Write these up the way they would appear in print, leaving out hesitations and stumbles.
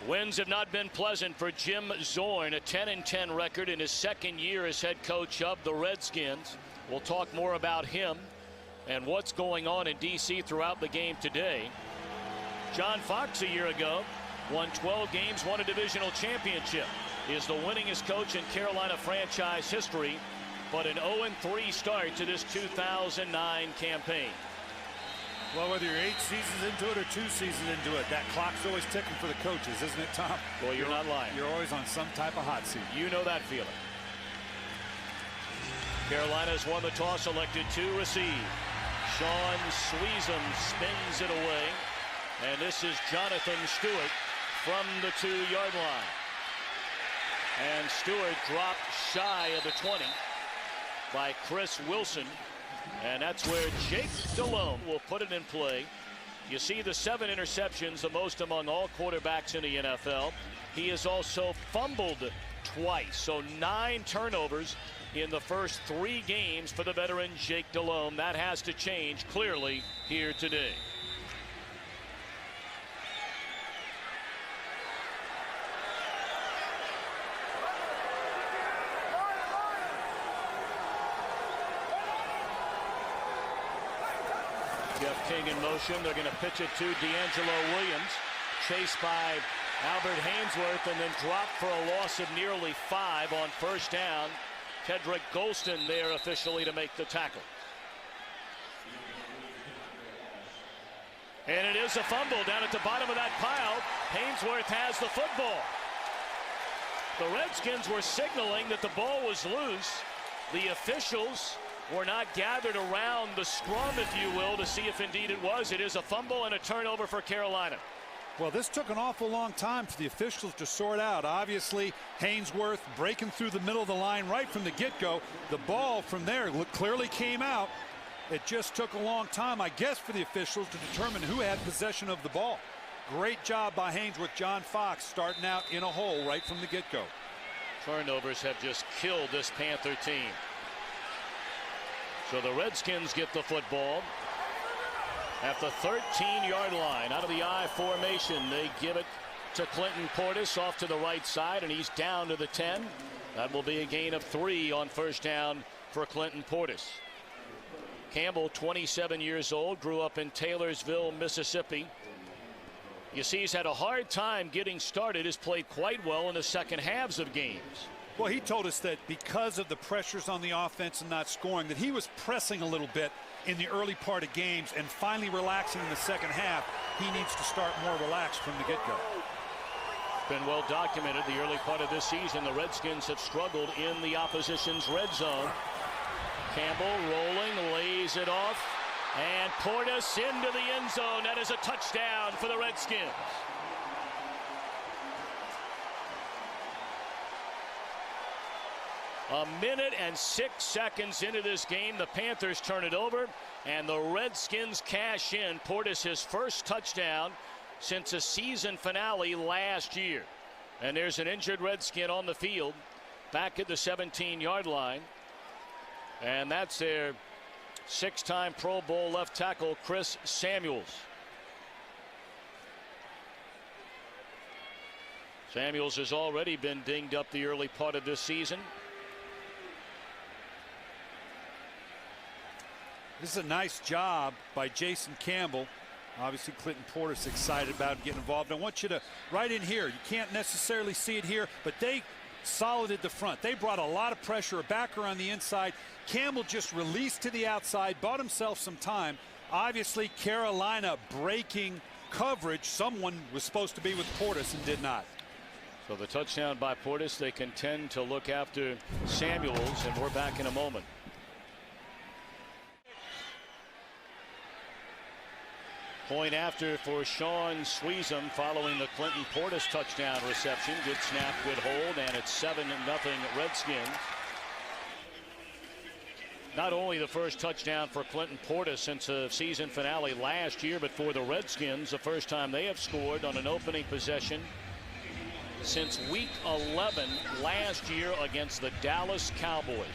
Wins have not been pleasant for Jim Zorn, a 10-10 record in his second year as head coach of the Redskins. We'll talk more about him and what's going on in D.C. throughout the game today. John Fox a year ago won 12 games, won a divisional championship. He is the winningest coach in Carolina franchise history, but an 0-3 start to this 2009 campaign. Well, whether you're 8 seasons into it or 2 seasons into it, that clock's always ticking for the coaches, isn't it, Tom? Well, you're not lying. You're always on some type of hot seat. You know that feeling. Carolina's won the toss, elected to receive. Sean Sweezum spins it away. And this is Jonathan Stewart from the 2-yard line. And Stewart dropped shy of the 20 by Chris Wilson. And that's where Jake Delhomme will put it in play. You see the 7 interceptions, the most among all quarterbacks in the NFL. He has also fumbled twice, so 9 turnovers in the first 3 games for the veteran Jake Delhomme. That has to change clearly here today. Jeff King in motion. They're going to pitch it to D'Angelo Williams. Chased by Albert Hainsworth and then dropped for a loss of nearly 5 on first down. Kedrick Golston there officially to make the tackle. And it is a fumble down at the bottom of that pile. Hainsworth has the football. The Redskins were signaling that the ball was loose. The officials were not gathered around the scrum, if you will, to see if indeed it was. It is a fumble and a turnover for Carolina. Well, this took an awful long time for the officials to sort out. Obviously, Hainsworth breaking through the middle of the line right from the get-go. The ball from there clearly came out. It just took a long time, I guess, for the officials to determine who had possession of the ball. Great job by Hainsworth. John Fox starting out in a hole right from the get-go. Turnovers have just killed this Panther team. So the Redskins get the football at the 13-yard line. Out of the I formation, they give it to Clinton Portis off to the right side, and he's down to the 10. That will be a gain of 3 on first down for Clinton Portis. Campbell, 27 years old, grew up in Taylorsville, Mississippi. You see, he's had a hard time getting started. Has played quite well in the second halves of games. Well, he told us that because of the pressures on the offense and not scoring, that he was pressing a little bit in the early part of games and finally relaxing in the second half. He needs to start more relaxed from the get-go. Been well documented the early part of this season. The Redskins have struggled in the opposition's red zone. Campbell rolling, lays it off, and Portis into the end zone. That is a touchdown for the Redskins. A minute and 6 seconds into this game, the Panthers turn it over, and the Redskins cash in. Portis his first touchdown since a season finale last year. And there's an injured Redskin on the field back at the 17-yard line. And that's their 6-time Pro Bowl left tackle, Chris Samuels. Samuels has already been dinged up the early part of this season. This is a nice job by Jason Campbell. Obviously, Clinton Portis excited about getting involved. I want you to, right in here, you can't necessarily see it here, but they solided the front. They brought a lot of pressure back around the inside. Campbell just released to the outside, bought himself some time. Obviously, Carolina breaking coverage. Someone was supposed to be with Portis and did not. So the touchdown by Portis, they contend to look after Samuels, and we're back in a moment. Point after for Sean Sweezum following the Clinton Portis touchdown reception. Good snap, good hold, and it's 7-0 Redskins. Not only the first touchdown for Clinton Portis since a season finale last year, but for the Redskins, the first time they have scored on an opening possession since week 11 last year against the Dallas Cowboys.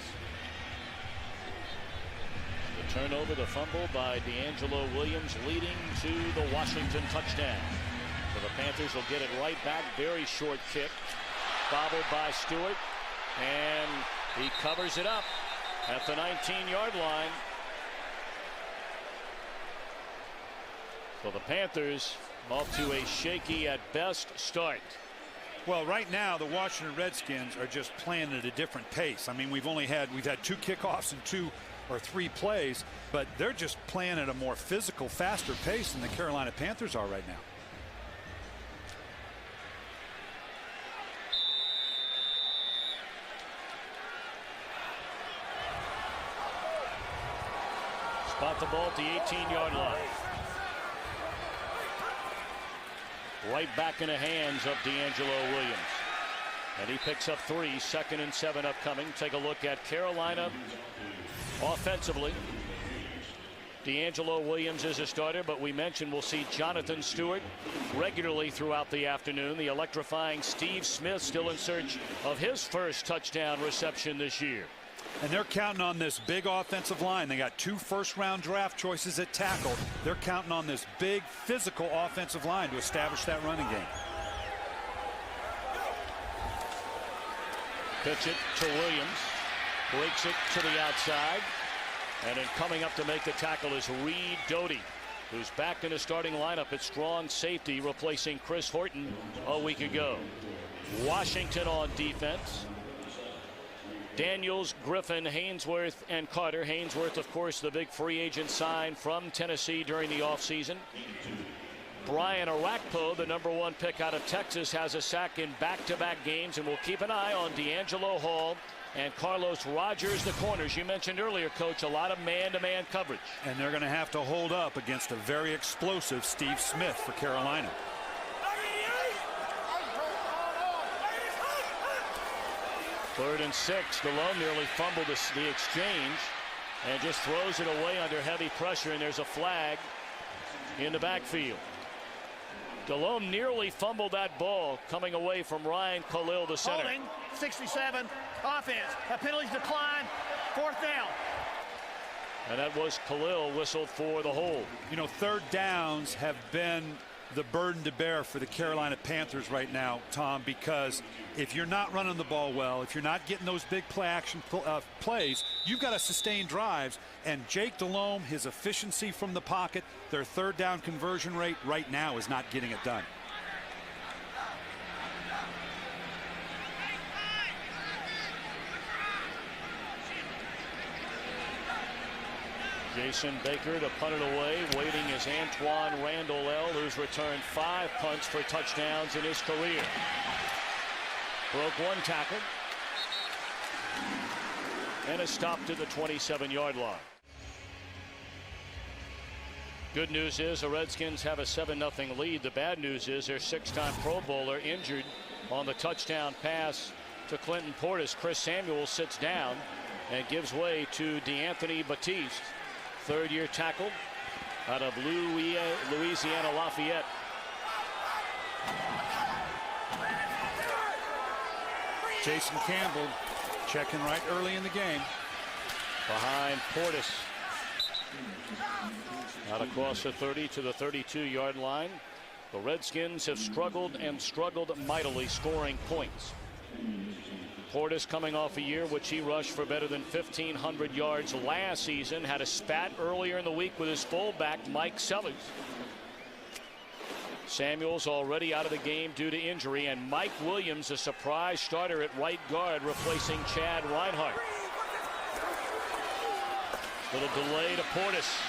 The turnover, the fumble by D'Angelo Williams leading to the Washington touchdown. For The Panthers will get it right back. Very short kick. Bobbled by Stewart. And he covers it up at the 19-yard line. So the Panthers off to a shaky at best start. Well, right now the Washington Redskins are just playing at a different pace. I mean, we've had 2 kickoffs and 2 or 3 plays, but they're just playing at a more physical, faster pace than the Carolina Panthers are right now. Spot the ball at the 18-yard line. Right back in the hands of D'Angelo Williams. And he picks up 3, 2nd and 7 upcoming. Take a look at Carolina offensively. D'Angelo Williams is a starter, but we mentioned we'll see Jonathan Stewart regularly throughout the afternoon. The electrifying Steve Smith still in search of his first touchdown reception this year. And they're counting on this big offensive line. They got 2 first-round draft choices at tackle. They're counting on this big physical offensive line to establish that running game. Pitch it to Williams. Breaks it to the outside. And then coming up to make the tackle is Reed Doty, who's back in the starting lineup at strong safety, replacing Chris Horton a week ago. Washington on defense. Daniels, Griffin, Haynesworth, and Carter. Haynesworth, of course, the big free agent signed from Tennessee during the offseason. Brian Arakpo, the #1 pick out of Texas, has a sack in back-to-back games, and we'll keep an eye on D'Angelo Hall and Carlos Rogers, the corners. You mentioned earlier, Coach, a lot of man-to-man coverage. And they're going to have to hold up against a very explosive Steve Smith for Carolina. Third and 6. Delhomme nearly fumbled the exchange and just throws it away under heavy pressure, and there's a flag in the backfield. Delhomme nearly fumbled that ball coming away from Ryan Khalil, the center. Holding, 67, offense. A penalties decline, 4th down. And that was Khalil whistled for the hold. You know, 3rd downs have been the burden to bear for the Carolina Panthers right now, Tom, because if you're not running the ball well, if you're not getting those big play action plays, you've got to sustain drives. And Jake Delhomme, his efficiency from the pocket, their 3rd down conversion rate right now is not getting it done. Jason Baker to punt it away. Waiting is Antoine Randall-El, who's returned 5 punts for touchdowns in his career. Broke 1 tackle. And is stopped at the 27-yard line. Good news is the Redskins have a 7-0 lead. The bad news is their 6-time Pro Bowler injured on the touchdown pass to Clinton Portis. Chris Samuel sits down and gives way to D'Anthony Batiste, 3rd-year tackle out of Louisiana Lafayette. Jason Campbell checking right early in the game. Behind Portis. Out across the 30 to the 32-yard line. The Redskins have struggled and struggled mightily scoring points. Portis coming off a year which he rushed for better than 1,500 yards last season. Had a spat earlier in the week with his fullback Mike Sellers. Samuel's already out of the game due to injury, and Mike Williams, a surprise starter at right guard, replacing Chad Reinhardt. Little delay to Portis,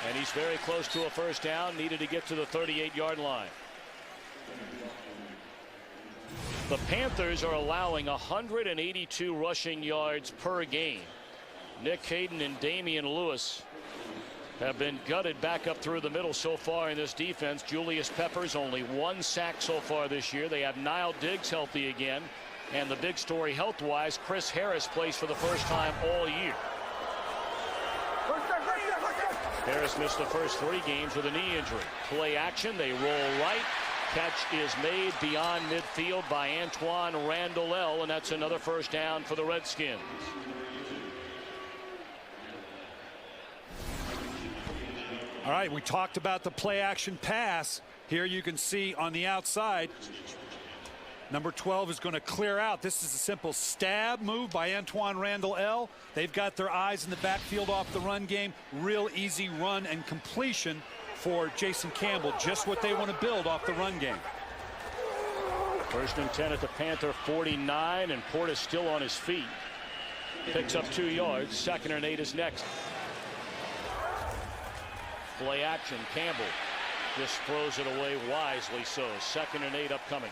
and he's very close to a 1st down. Needed to get to the 38-yard line. The Panthers are allowing 182 rushing yards per game. Nick Hayden and Damian Lewis have been gutted back up through the middle so far in this defense. Julius Peppers only 1 sack so far this year. They have Niall Diggs healthy again. And the big story health-wise, Chris Harris plays for the first time all year. Harris missed the first 3 games with a knee injury. Play action, they roll right. Catch is made beyond midfield by Antoine Randall-El, and that's another 1st down for the Redskins. All right, we talked about the play action pass. Here you can see on the outside, number 12 is going to clear out. This is a simple stab move by Antoine Randall L. They've got their eyes in the backfield off the run game. Real easy run and completion for Jason Campbell. Just what they want to build off the run game. 1st and 10 at the Panther 49, and Portis still on his feet. Picks up 2 yards. 2nd and 8 is next. Play action. Campbell just throws it away wisely so. 2nd and 8 upcoming.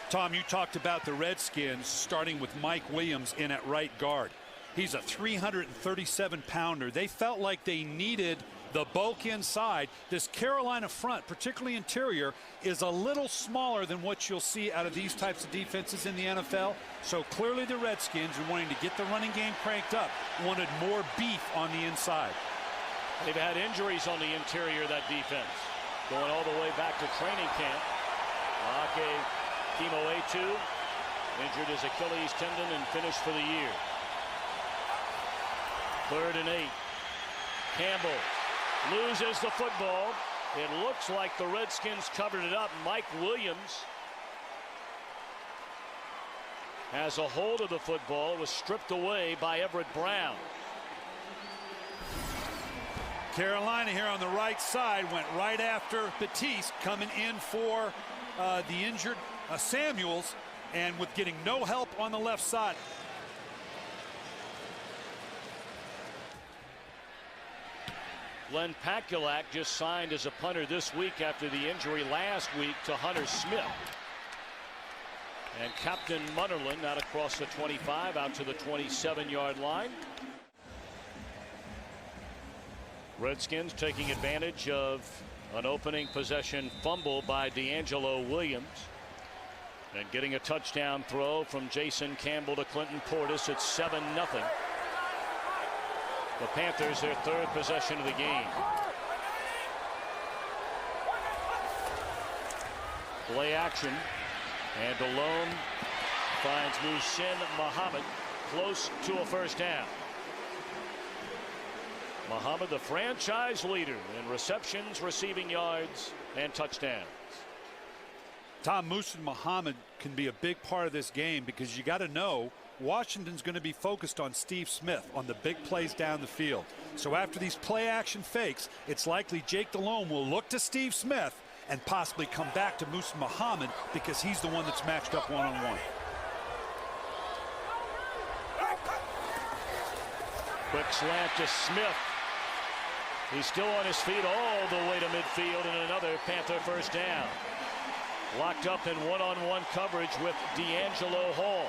Tom, you talked about the Redskins starting with Mike Williams in at right guard. He's a 337-pounder. They felt like they needed the bulk inside. This Carolina front, particularly interior, is a little smaller than what you'll see out of these types of defenses in the NFL. So clearly the Redskins are wanting to get the running game cranked up, wanted more beef on the inside. They've had injuries on the interior of that defense, going all the way back to training camp. Kimo A2 injured his Achilles tendon and finished for the year. 3rd and 8. Campbell loses the football. It looks like the Redskins covered it up. Mike Williams has a hold of the football. It was stripped away by Everett Brown. Carolina here on the right side went right after Batiste, coming in for the injured Samuels, and with getting no help on the left side. Len Pakulak just signed as a punter this week after the injury last week to Hunter Smith. And Captain Munnerlyn out across the 25 out to the 27-yard line. Redskins taking advantage of an opening possession fumble by D'Angelo Williams. And getting a touchdown throw from Jason Campbell to Clinton Portis. It's 7-0. The Panthers, their 3rd possession of the game. Play action. And alone finds Muhsin Muhammad close to a 1st down. Muhammad, the franchise leader in receptions, receiving yards, and touchdowns. Tom, Muhsin Muhammad can be a big part of this game because you got to know Washington's going to be focused on Steve Smith on the big plays down the field. So after these play action fakes, it's likely Jake Delhomme will look to Steve Smith and possibly come back to Muhsin Muhammad because he's the one that's matched up one-on-one. Quick slant to Smith. He's still on his feet all the way to midfield, and another Panther 1st down. Locked up in one-on-one coverage with D'Angelo Hall.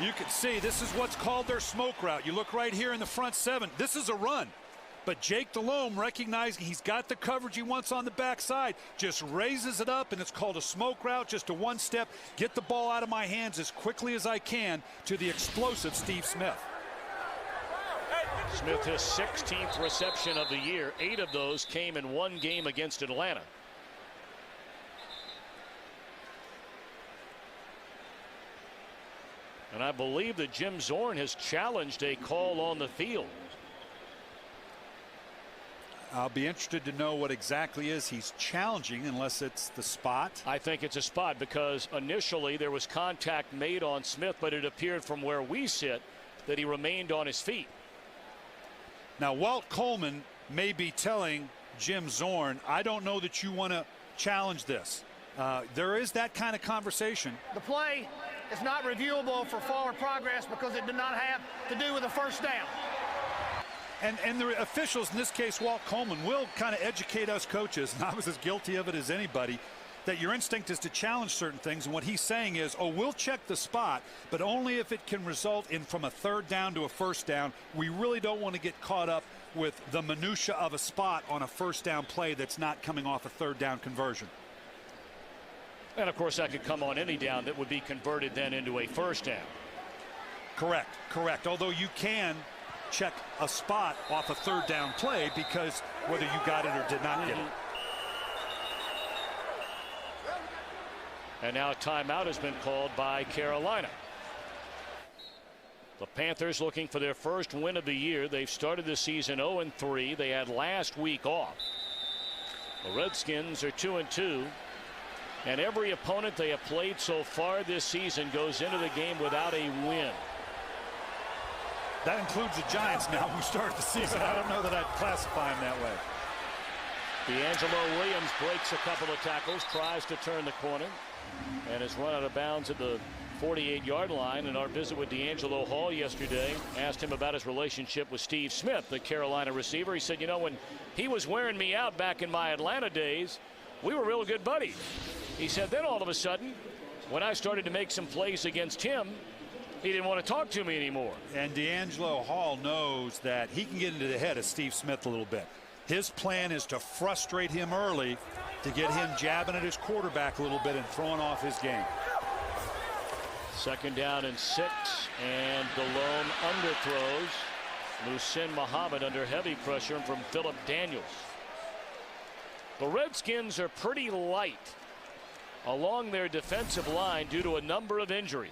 You can see this is what's called their smoke route. You look right here in the front 7. This is a run. But Jake Delhomme, recognizing he's got the coverage he wants on the backside, just raises it up, and it's called a smoke route, just a one-step, get the ball out of my hands as quickly as I can to the explosive Steve Smith. Smith, his 16th reception of the year. 8 of those came in one game against Atlanta. And I believe that Jim Zorn has challenged a call on the field. I'll be interested to know what exactly is he's challenging, unless it's the spot. I think it's a spot because initially there was contact made on Smith, but it appeared from where we sit that he remained on his feet. Now, Walt Coleman may be telling Jim Zorn, I don't know that you want to challenge this. There is that kind of conversation. The play is not reviewable for forward progress because it did not have to do with a 1st down. And the officials, in this case Walt Coleman, will kind of educate us coaches, and I was as guilty of it as anybody, that your instinct is to challenge certain things, and what he's saying is, oh, we'll check the spot, but only if it can result in from a 3rd down to a 1st down. We really don't want to get caught up with the minutia of a spot on a 1st down play that's not coming off a 3rd down conversion. And of course that could come on any down that would be converted then into a 1st down. Correct. Although you can check a spot off a 3rd down play because whether you got it or did not get it. And now a timeout has been called by Carolina. The Panthers looking for their first win of the year. They've started the season 0-3. They had last week off. The Redskins are 2-2. And every opponent they have played so far this season goes into the game without a win. That includes the Giants now who started the season. I don't know that I'd classify them that way. D'Angelo Williams breaks a couple of tackles, tries to turn the corner, and is run out of bounds at the 48-yard line. And our visit with D'Angelo Hall yesterday asked him about his relationship with Steve Smith, the Carolina receiver. He said, you know, when he was wearing me out back in my Atlanta days, we were real good buddies. He said then all of a sudden, when I started to make some plays against him, he didn't want to talk to me anymore. And D'Angelo Hall knows that he can get into the head of Steve Smith a little bit. His plan is to frustrate him early to get him jabbing at his quarterback a little bit and throwing off his game. 2nd down and 6, and Delhomme underthrows. Muhsin Muhammad under heavy pressure from Philip Daniels. The Redskins are pretty light along their defensive line due to a number of injuries.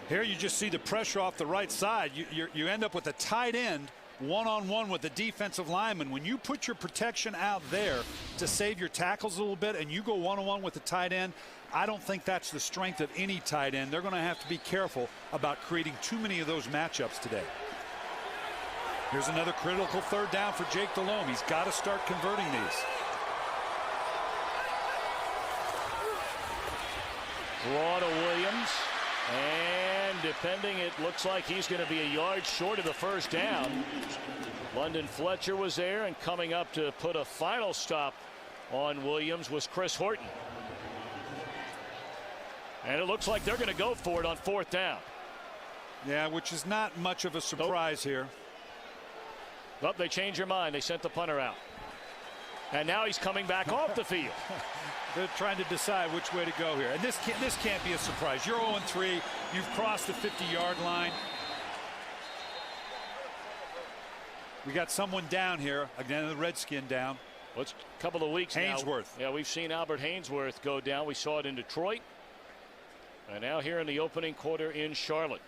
Here you just see the pressure off the right side. You end up with a tight end one-on-one with the defensive lineman. When you put your protection out there to save your tackles a little bit and you go one-on-one with the tight end, I don't think that's the strength of any tight end. They're going to have to be careful about creating too many of those matchups today. Here's another critical 3rd down for Jake Delhomme. He's got to start converting these. Draw to Williams, and defending, it looks like he's going to be a yard short of the 1st down. London Fletcher was there, and coming up to put a final stop on Williams was Chris Horton. And it looks like they're going to go for it on 4th down. Yeah, which is not much of a surprise here. Oh, they changed their mind. They sent the punter out. And now he's coming back off the field. They're trying to decide which way to go here. And this can't be a surprise. You're 0-3. You've crossed the 50-yard line. We got someone down here. Again, the Redskin down. Well, it's a couple of weeks Hainsworth. now. Yeah, we've seen Albert Hainsworth go down. We saw it in Detroit. And now here in the opening quarter in Charlotte.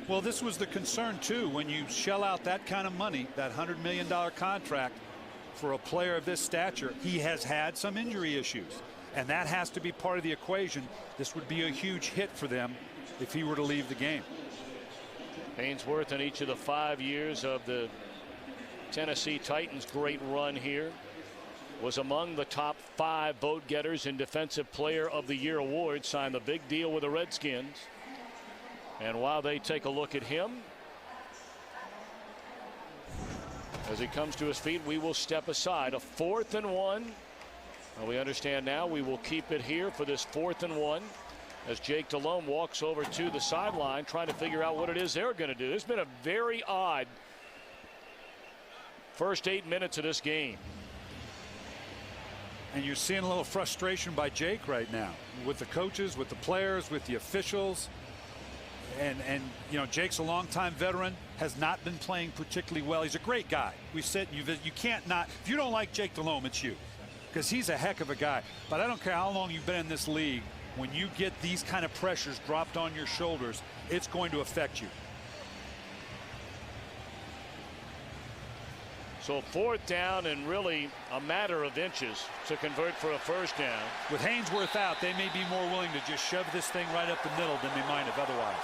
Well, this was the concern, too, when you shell out that kind of money, that $100 million contract for a player of this stature. He has had some injury issues, and that has to be part of the equation. This would be a huge hit for them if he were to leave the game. Hainsworth in each of the 5 years of the Tennessee Titans' great run here was among the top 5 vote getters in Defensive Player of the Year award. Signed the big deal with the Redskins. And while they take a look at him, as he comes to his feet, we will step aside. A 4th and 1. Well, we understand now we will keep it here for this 4th and 1 as Jake Delhomme walks over to the sideline trying to figure out what it is they're going to do. It's been a very odd first 8 minutes of this game. And you're seeing a little frustration by Jake right now with the coaches, with the players, with the officials. And you know, Jake's a longtime veteran, has not been playing particularly well. He's a great guy. We said you can't not. If you don't like Jake Delhomme, it's you, because he's a heck of a guy. But I don't care how long you've been in this league. When you get these kind of pressures dropped on your shoulders, it's going to affect you. So 4th down and really a matter of inches to convert for a 1st down. With Hainsworth out, they may be more willing to just shove this thing right up the middle than they might have otherwise.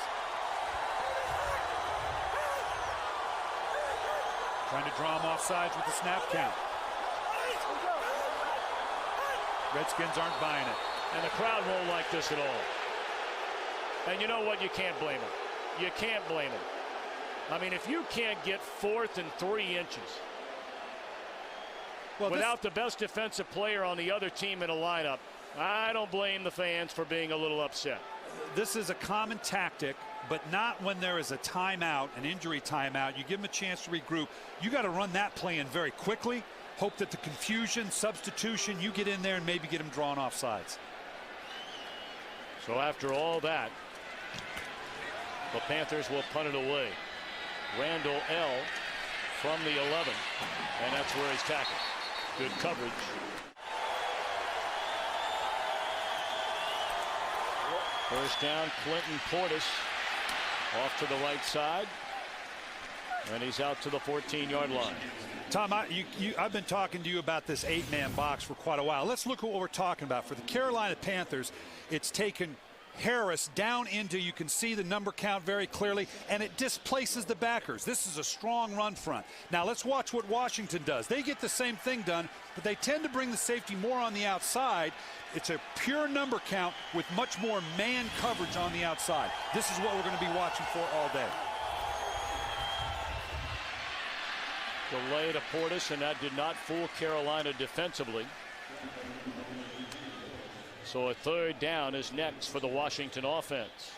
Trying to draw him off sides with the snap count. Redskins aren't buying it. And the crowd won't like this at all. And you know what? You can't blame them. You can't blame them. I mean, if you can't get 4th and 3 inches without the best defensive player on the other team in a lineup, I don't blame the fans for being a little upset. This is a common tactic, but not when there is a timeout, an injury timeout. You give them a chance to regroup. You got to run that play in very quickly. Hope that the confusion, substitution, you get in there and maybe get them drawn off sides. So after all that, the Panthers will punt it away. Randall L. from the 11, and that's where he's tackled. Good coverage. First down, Clinton Portis. Off to the right side. And he's out to the 14-yard line. Tom, I've been talking to you about this 8-man box for quite a while. Let's look at what we're talking about. For the Carolina Panthers, it's taken Harris down into, you can see the number count very clearly, and it displaces the backers. This is a strong run front. Now let's watch what Washington does. They get the same thing done, but they tend to bring the safety more on the outside. It's a pure number count with much more man coverage on the outside. This is what we're going to be watching for all day. Delay to Portis, and that did not fool Carolina defensively. So a third down is next for the Washington offense.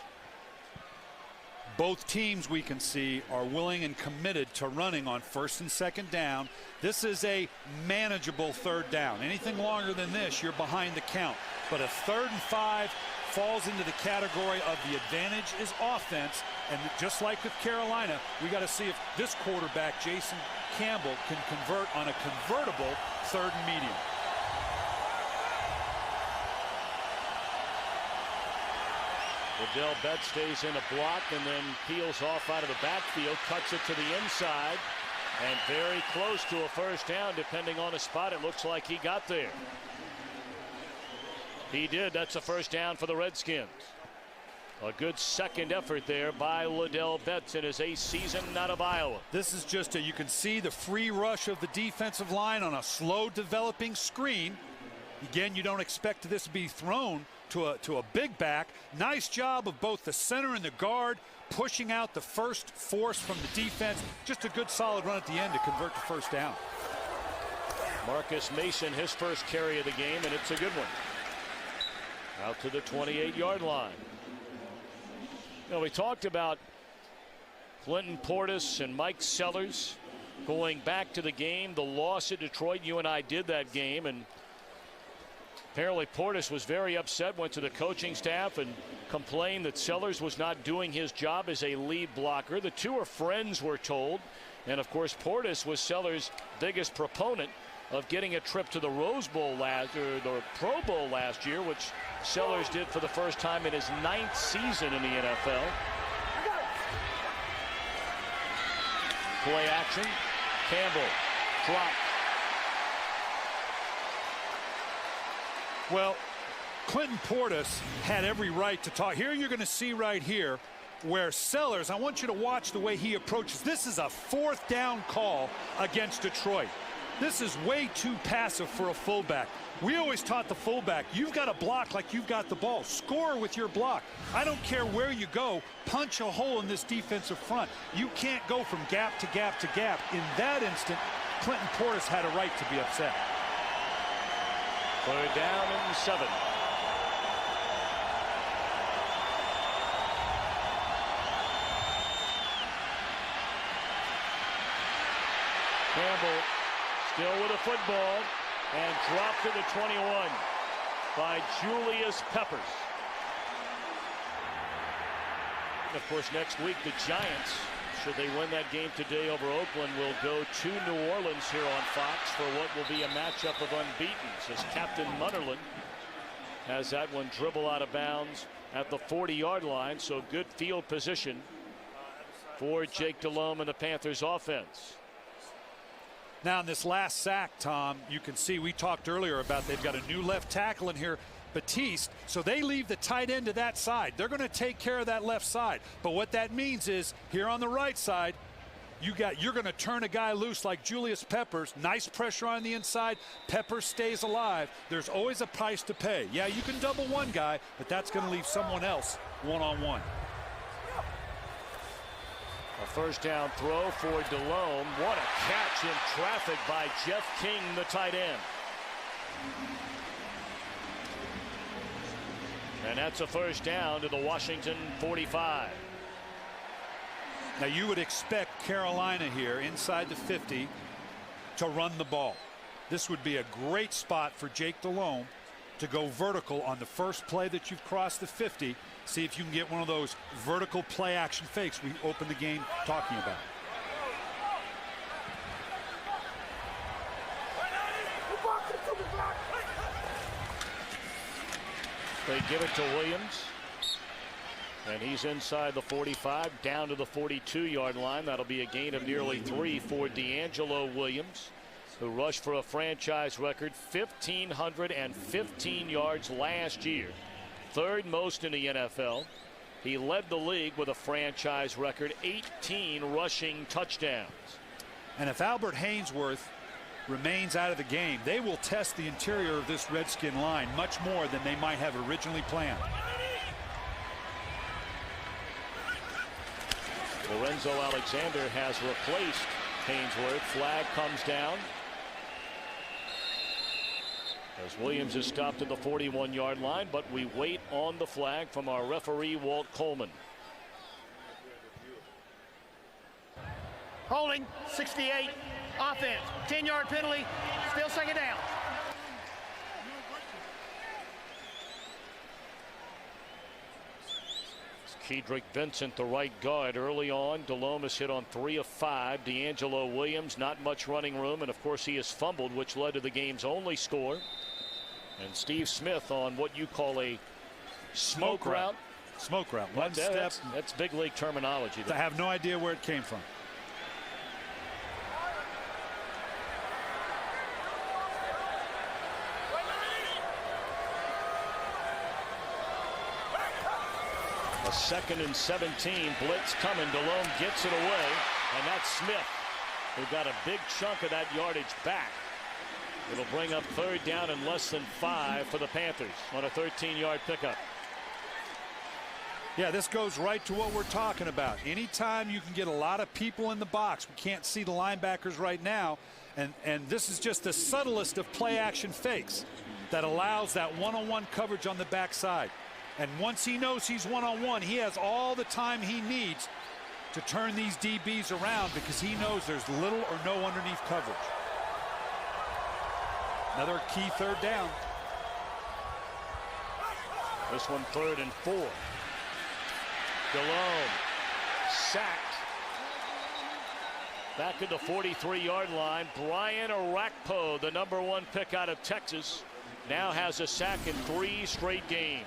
Both teams, we can see, are willing and committed to running on first and second down. This is a manageable third down. Anything longer than this, you're behind the count. But a 3rd and 5 falls into the category of the advantage is offense. And just like with Carolina, we got to see if this quarterback, Jason Campbell, can convert on a convertible 3rd and medium. Liddell Betts stays in a block and then peels off out of the backfield, cuts it to the inside, and very close to a first down depending on the spot. It looks like he got there. He did. That's a first down for the Redskins. A good second effort there by Liddell Betts in his 8th season out of Iowa. This is just you can see the free rush of the defensive line on a slow developing screen. Again, you don't expect this to be thrown to a big back. Nice job of both the center and the guard pushing out the first force from the defense. Just a good solid run at the end to convert the first down. Marcus Mason, his first carry of the game, and it's a good one. Out to the 28-yard line. You know, we talked about Clinton Portis and Mike Sellers going back to the game. The loss at Detroit, you and I did that game, and apparently Portis was very upset, went to the coaching staff and complained that Sellers was not doing his job as a lead blocker. The two are friends, we're told. And of course, Portis was Sellers' biggest proponent of getting a trip to the Rose Bowl the Pro Bowl last year, which Sellers did for the first time in his 9th season in the NFL. Play action. Campbell dropped. Well, Clinton Portis had every right to talk. Here you're going to see right here where Sellers, I want you to watch the way he approaches. This is a 4th down call against Detroit. This is way too passive for a fullback. We always taught the fullback, you've got to block like you've got the ball. Score with your block. I don't care where you go, punch a hole in this defensive front. You can't go from gap to gap to gap. In that instant, Clinton Portis had a right to be upset. 3rd down and 7. Campbell still with a football and dropped to the 21 by Julius Peppers. And of course, next week the Giants, should they win that game today over Oakland, will go to New Orleans here on Fox for what will be a matchup of unbeatens, as Captain Munnerlyn has that one dribble out of bounds at the 40-yard line. So good field position for Jake Delhomme and the Panthers offense. Now in this last sack, Tom, you can see we talked earlier about they've got a new left tackle in here, Batiste, so they leave the tight end to that side. They're going to take care of that left side. But what that means is here on the right side, you're going to turn a guy loose like Julius Peppers. Nice pressure on the inside. Peppers stays alive. There's always a price to pay. Yeah, you can double one guy, but that's going to leave someone else one-on-one. A first down throw for Delhomme. What a catch in traffic by Jeff King, the tight end. And that's a first down to the Washington 45. Now you would expect Carolina here inside the 50 to run the ball. This would be a great spot for Jake Delhomme to go vertical on the first play that you've crossed the 50. See if you can get one of those vertical play action fakes we opened the game talking about. They give it to Williams. And he's inside the 45, down to the 42-yard line. That'll be a gain of nearly 3 for D'Angelo Williams, who rushed for a franchise record 1,515 yards last year, third most in the NFL. He led the league with a franchise record 18 rushing touchdowns. And if Albert Haynesworth remains out of the game, they will test the interior of this Redskin line much more than they might have originally planned. Lorenzo Alexander has replaced Haynesworth. Flag comes down as Williams is stopped at the 41-yard line, but we wait on the flag from our referee, Walt Coleman. Holding, 68, offense, 10-yard penalty, still second down. Kedrick Vincent, the right guard, early on. Delhomme hit on 3 of 5. D'Angelo Williams, not much running room, and of course he has fumbled, which led to the game's only score. And Steve Smith on what you call a smoke route. Smoke route. One step. That's big league terminology. I have no idea where it came from. A 2nd and 17, blitz coming. Delhomme gets it away, and that's Smith, who got a big chunk of that yardage back. It'll bring up 3rd down and less than 5 for the Panthers on a 13-yard pickup. Yeah, this goes right to what we're talking about. Anytime you can get a lot of people in the box, we can't see the linebackers right now, and this is just the subtlest of play-action fakes that allows that one-on-one coverage on the backside. And once he knows he's one-on-one, he has all the time he needs to turn these DBs around because he knows there's little or no underneath coverage. Another key 3rd down. This one 3rd and 4. Delhomme sacked. Back at the 43-yard line. Brian Orakpo, the #1 pick out of Texas, now has a sack in 3 straight games.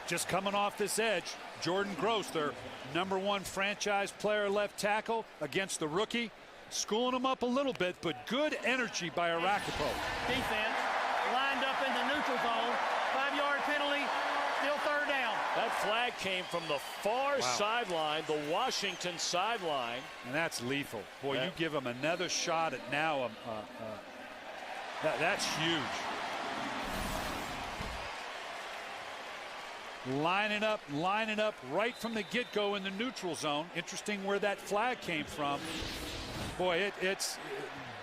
Just coming off this edge, Jordan Gross, their #1 franchise player left tackle, against the rookie, schooling him up a little bit, but good energy by Orakpo. Defense lined up in the neutral zone, 5-yard penalty, still 3rd down. That flag came from the far sideline, the Washington sideline. And that's lethal. Boy, you give him another shot at now. That's huge. Lining up right from the get-go in the neutral zone. Interesting where that flag came from. Boy, it's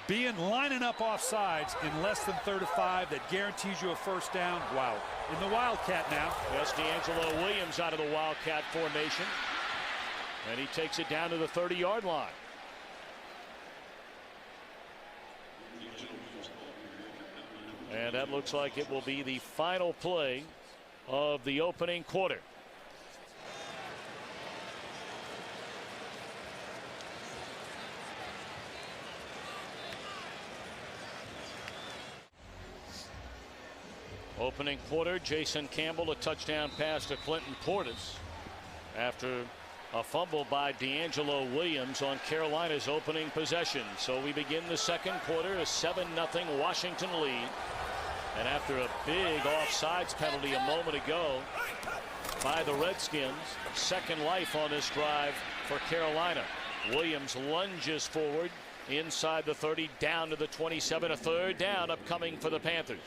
lining up off sides in less than 35. That guarantees you a 1st down. Wow. In the Wildcat now. Yes, D'Angelo Williams out of the Wildcat formation. And he takes it down to the 30-yard line. And that looks like it will be the final play of the opening quarter. Opening quarter, Jason Campbell, a touchdown pass to Clinton Portis after a fumble by D'Angelo Williams on Carolina's opening possession. So we begin the 2nd quarter, a 7-0 Washington lead. And after a big offsides penalty a moment ago by the Redskins, second life on this drive for Carolina. Williams lunges forward inside the 30, down to the 27, a 3rd down upcoming for the Panthers.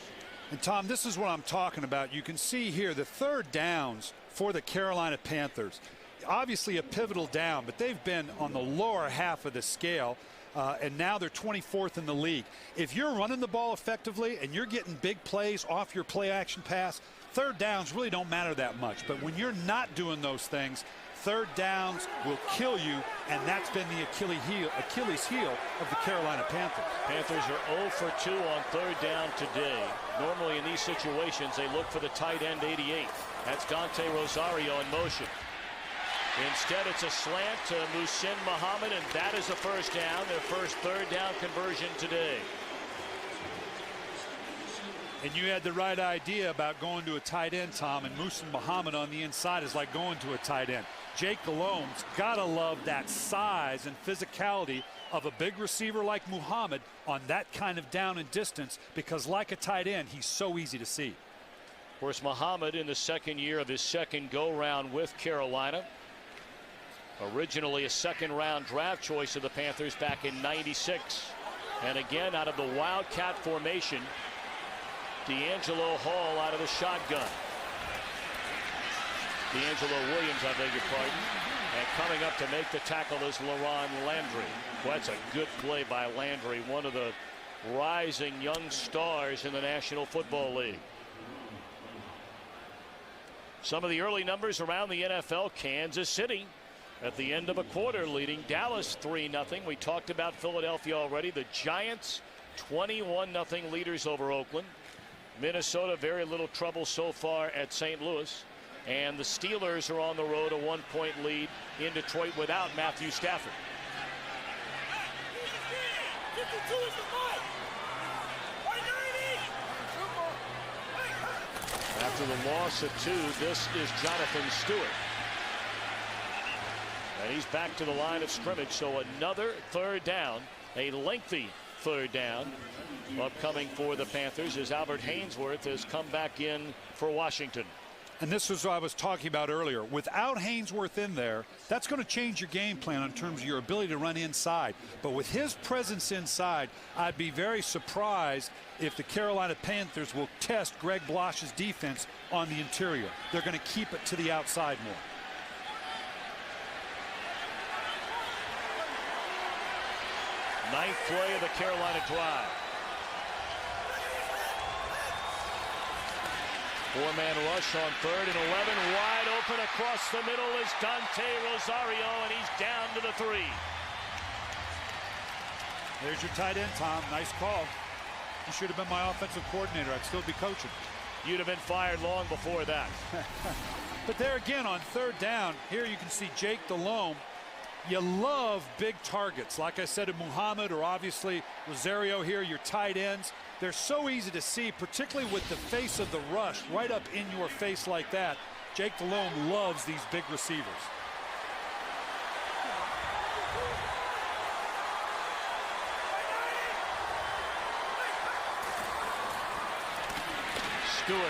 And Tom, this is what I'm talking about. You can see here the 3rd downs for the Carolina Panthers. Obviously a pivotal down, but they've been on the lower half of the scale. And now they're 24th in the league. If you're running the ball effectively and you're getting big plays off your play action pass, 3rd downs really don't matter that much. But when you're not doing those things, 3rd downs will kill you, and that's been the Achilles heel of the Carolina Panthers. Panthers are 0 for 2 on 3rd down today. Normally in these situations they look for the tight end 88. That's Dante Rosario in motion. Instead, it's a slant to Muhsin Muhammad, and that is a 1st down, their first 3rd down conversion today. And you had the right idea about going to a tight end, Tom, and Muhsin Muhammad on the inside is like going to a tight end. Jake Delhomme's got to love that size and physicality of a big receiver like Muhammad on that kind of down and distance, because like a tight end, he's so easy to see. Of course, Muhammad in the second year of his second go-round with Carolina. Originally a second-round draft choice of the Panthers back in '96. And again, out of the Wildcat formation, D'Angelo Hall out of the shotgun. D'Angelo Williams, I beg your pardon. And coming up to make the tackle is LaRon Landry. Well, that's a good play by Landry, one of the rising young stars in the National Football League. Some of the early numbers around the NFL. Kansas City at the end of a quarter leading Dallas 3-0. We talked about Philadelphia already. The Giants 21-0 leaders over Oakland. Minnesota very little trouble so far at St. Louis. And the Steelers are on the road, a 1-point lead in Detroit without Matthew Stafford. After the loss of 2, this is Jonathan Stewart. And he's back to the line of scrimmage, so another third down, a lengthy third down upcoming for the Panthers as Albert Haynesworth has come back in for Washington. And this was what I was talking about earlier. Without Haynesworth in there, that's going to change your game plan in terms of your ability to run inside. But with his presence inside, I'd be very surprised if the Carolina Panthers will test Greg Blosch's defense on the interior. They're going to keep it to the outside more. Ninth play of the Carolina drive. Four-man rush on 3rd and 11. Wide open across the middle is Dante Rosario, and he's down to the 3. There's your tight end, Tom. Nice call. You should have been my offensive coordinator. I'd still be coaching. You'd have been fired long before that. But there again on 3rd down, here you can see Jake Delhomme. You love big targets. Like I said, Muhammad or obviously Rosario here, your tight ends. They're so easy to see, particularly with the face of the rush right up in your face like that. Jake Delhomme loves these big receivers. Stewart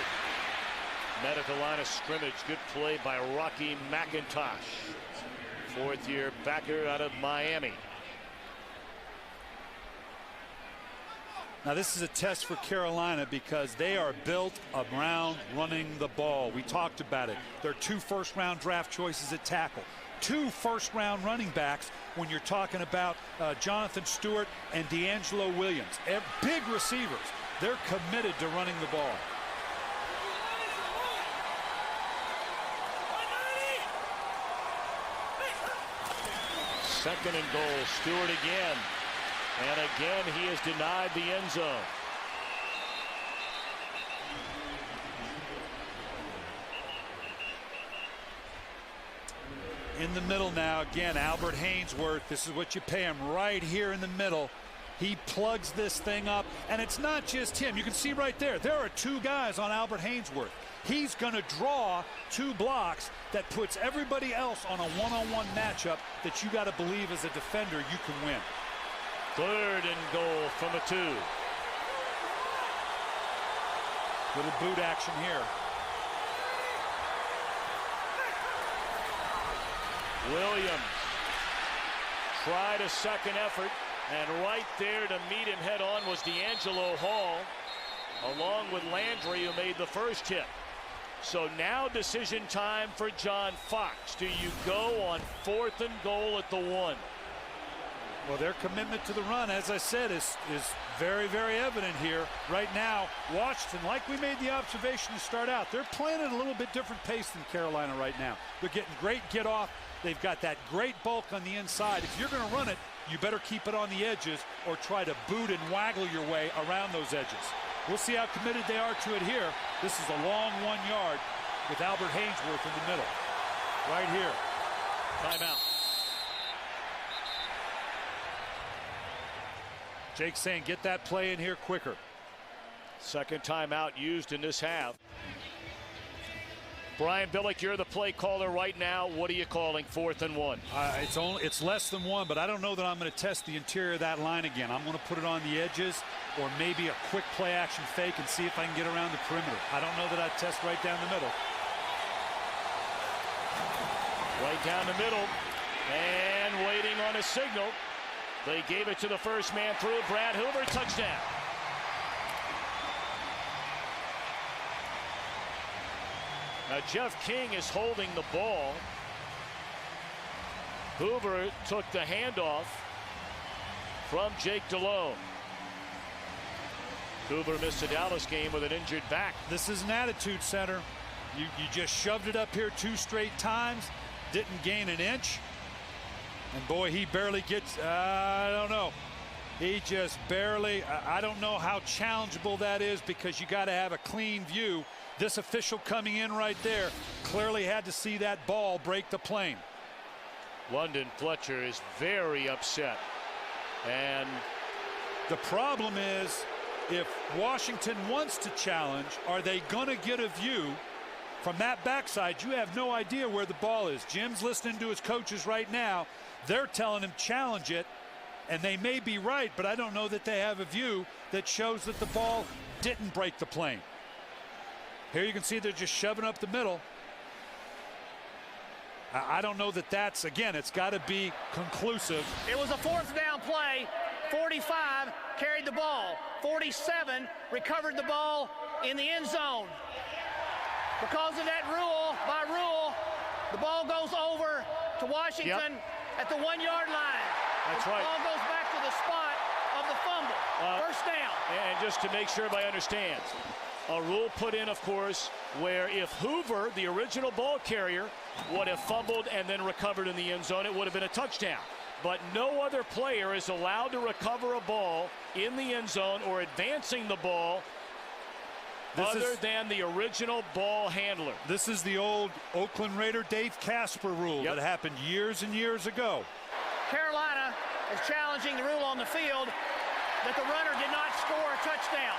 met at the line of scrimmage. Good play by Rocky McIntosh. 4th-year backer out of Miami. Now this is a test for Carolina because they are built around running the ball. We talked about it. There are 2 first-round draft choices at tackle. 2 first-round running backs when you're talking about Jonathan Stewart and D'Angelo Williams. Big receivers. They're committed to running the ball. Second and goal. Stewart again. And again, he has denied the end zone. In the middle now, again, Albert Haynesworth. This is what you pay him right here in the middle. He plugs this thing up, and it's not just him. You can see right there, there are 2 guys on Albert Haynesworth. He's going to draw 2 blocks that puts everybody else on a one-on-one matchup that you got to believe as a defender you can win. 3rd and goal from a 2. Little boot action here. Williams tried a second effort, and right there to meet him head on was D'Angelo Hall, along with Landry, who made the first hit. So now decision time for John Fox. Do you go on 4th and goal at the 1? Well, their commitment to the run, as I said, is very, very evident here. Right now, Washington, like we made the observation to start out, they're playing at a little bit different pace than Carolina right now. They're getting great get off. They've got that great bulk on the inside. If you're going to run it, you better keep it on the edges or try to boot and waggle your way around those edges. We'll see how committed they are to it here. This is a long 1 yard with Albert Haynesworth in the middle. Right here. Timeout. Jake saying get that play in here quicker. Second timeout used in this half. Brian Billick, you're the play caller right now. What are you calling? 4th and 1. It's less than 1, but I don't know that I'm going to test the interior of that line again. I'm going to put it on the edges or maybe a quick play action fake and see if I can get around the perimeter. I don't know that I'd test right down the middle. Right down the middle and waiting on a signal. They gave it to the first man through. Brad Hoover, touchdown. Now Jeff King is holding the ball. Hoover took the handoff from Jake Delhomme. Hoover missed a Dallas game with an injured back. This is an attitude center. You just shoved it up here 2 straight times, didn't gain an inch. And boy, he barely gets, I don't know. He just barely, I don't know how challengeable that is because you got to have a clean view. This official coming in right there clearly had to see that ball break the plane. London Fletcher is very upset. And the problem is, if Washington wants to challenge, are they going to get a view from that backside? You have no idea where the ball is. Jim's listening to his coaches right now. They're telling him challenge it, and they may be right, but I don't know that they have a view that shows that the ball didn't break the plane. Here you can see they're just shoving up the middle. I don't know that that's, again, it's got to be conclusive. It was a 4th down play. 45 carried the ball. 47 recovered the ball in the end zone. Because of that rule, by rule, the ball goes over to Washington at the 1-yard line. That's the right. Ball goes back to the spot of the fumble. First down. And just to make sure everybody understands, a rule put in, of course, where if Hoover, the original ball carrier, would have fumbled and then recovered in the end zone, it would have been a touchdown. But no other player is allowed to recover a ball in the end zone or advancing the ball other than the original ball handler. This is the old Oakland Raider Dave Casper rule that happened years and years ago. Carolina is challenging the rule on the field that the runner did not score a touchdown.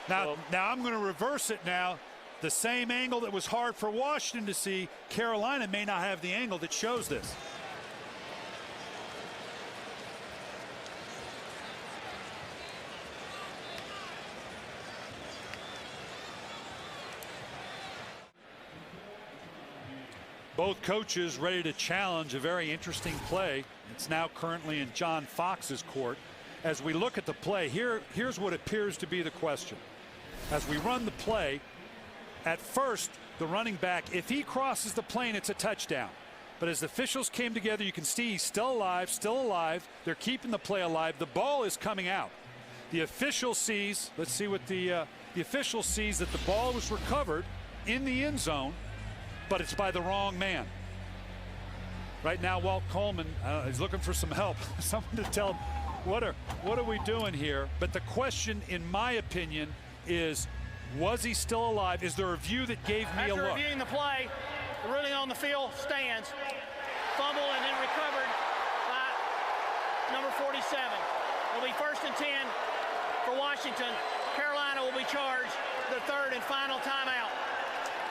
Now I'm going to reverse it now. The same angle that was hard for Washington to see, Carolina may not have the angle that shows this. Both coaches ready to challenge a very interesting play. It's now currently in John Fox's court. As we look at the play, here's what appears to be the question. As we run the play, at first, the running back, if he crosses the plane, it's a touchdown. But as the officials came together, you can see he's still alive. They're keeping the play alive. The ball is coming out. The official sees, let's see what the official sees that the ball was recovered in the end zone, but it's by the wrong man. Right now, Walt Coleman is looking for some help, someone to tell him what are we doing here. But the question, in my opinion, is was he still alive? Is there a view that gave me a look? After reviewing the play, the ruling on the field stands. Fumble and then recovered by number 47. It'll be 1st and 10 for Washington. Carolina will be charged the 3rd and final timeout.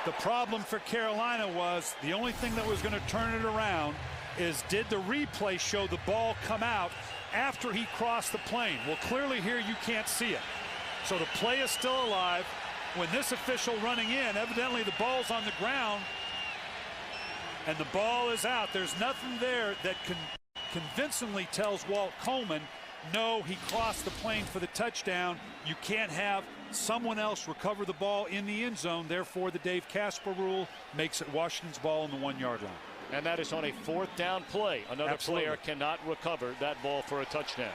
The problem for Carolina was the only thing that was going to turn it around is did the replay show the ball come out after he crossed the plane? Well, clearly here you can't see it. So the play is still alive. When this official running in, evidently the ball's on the ground and the ball is out. There's nothing there that convincingly tells Walt Coleman, no, he crossed the plane for the touchdown. You can't have someone else recover the ball in the end zone. Therefore, the Dave Casper rule makes it Washington's ball on the 1-yard line. And that is on a 4th down play. Another player cannot recover that ball for a touchdown.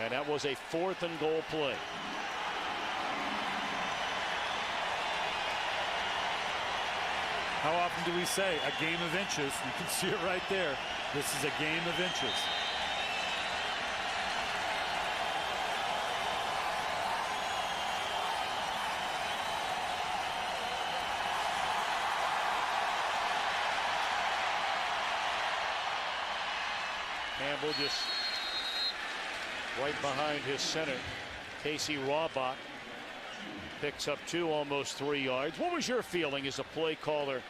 And that was a 4th and goal play. How often do we say a game of inches? You can see it right there. This is a game of inches. Campbell just right behind his center. Casey Rawbach picks up 2, almost 3 yards. What was your feeling as a play caller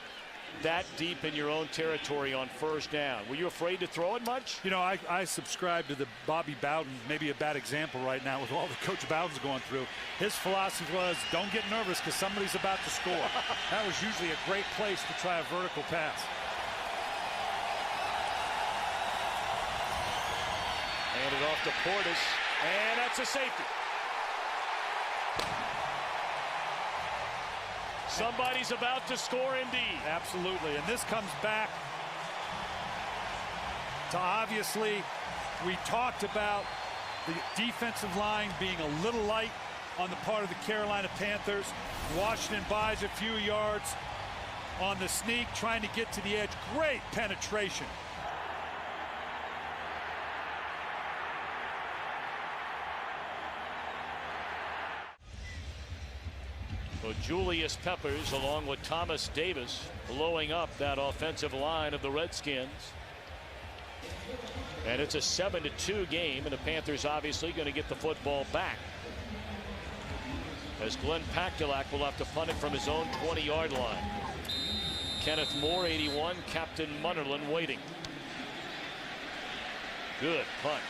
that deep in your own territory on first down? Were you afraid to throw it much? You know, I subscribe to the Bobby Bowden, maybe a bad example right now with all the Coach Bowden's going through. His philosophy was, don't get nervous because somebody's about to score. That was usually a great place to try a vertical pass. Handed off to Portis, and that's a safety. Somebody's about to score indeed. Absolutely, and this comes back to, obviously, we talked about the defensive line being a little light on the part of the Carolina Panthers. Washington buys a few yards on the sneak, trying to get to the edge. Great penetration. So Julius Peppers along with Thomas Davis blowing up that offensive line of the Redskins. And it's a 7-2 game, and the Panthers obviously going to get the football back, as Glenn Pactolak will have to punt it from his own 20-yard line. Kenneth Moore, 81, Captain Munnerlyn waiting. Good punt.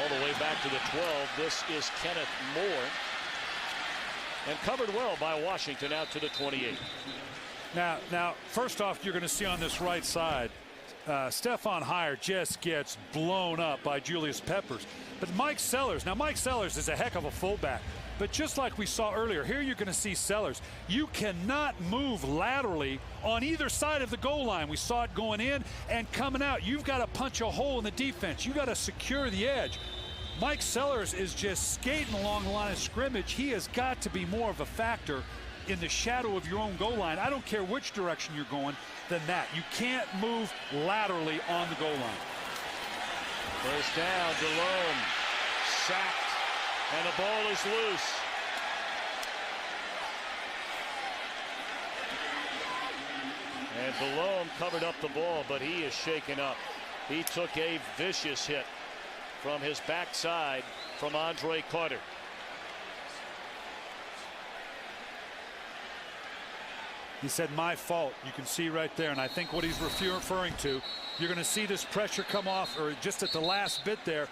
All the way back to the 12. This is Kenneth Moore. And covered well by Washington out to the 28. Now, first off, you're going to see on this right side, Stephon Heyer just gets blown up by Julius Peppers. But Mike Sellers, now Mike Sellers is a heck of a fullback. But just like we saw earlier, here you're going to see Sellers. You cannot move laterally on either side of the goal line. We saw it going in and coming out. You've got to punch a hole in the defense. You've got to secure the edge. Mike Sellers is just skating along the line of scrimmage. He has got to be more of a factor in the shadow of your own goal line. I don't care which direction you're going than that. You can't move laterally on the goal line. First down, Delhomme sacked, and the ball is loose. And Delhomme covered up the ball, but he is shaken up. He took a vicious hit from his backside from Andre Carter. He said, my fault. You can see right there, and I think what he's referring to, you're going to see this pressure come off, or just at the last bit there.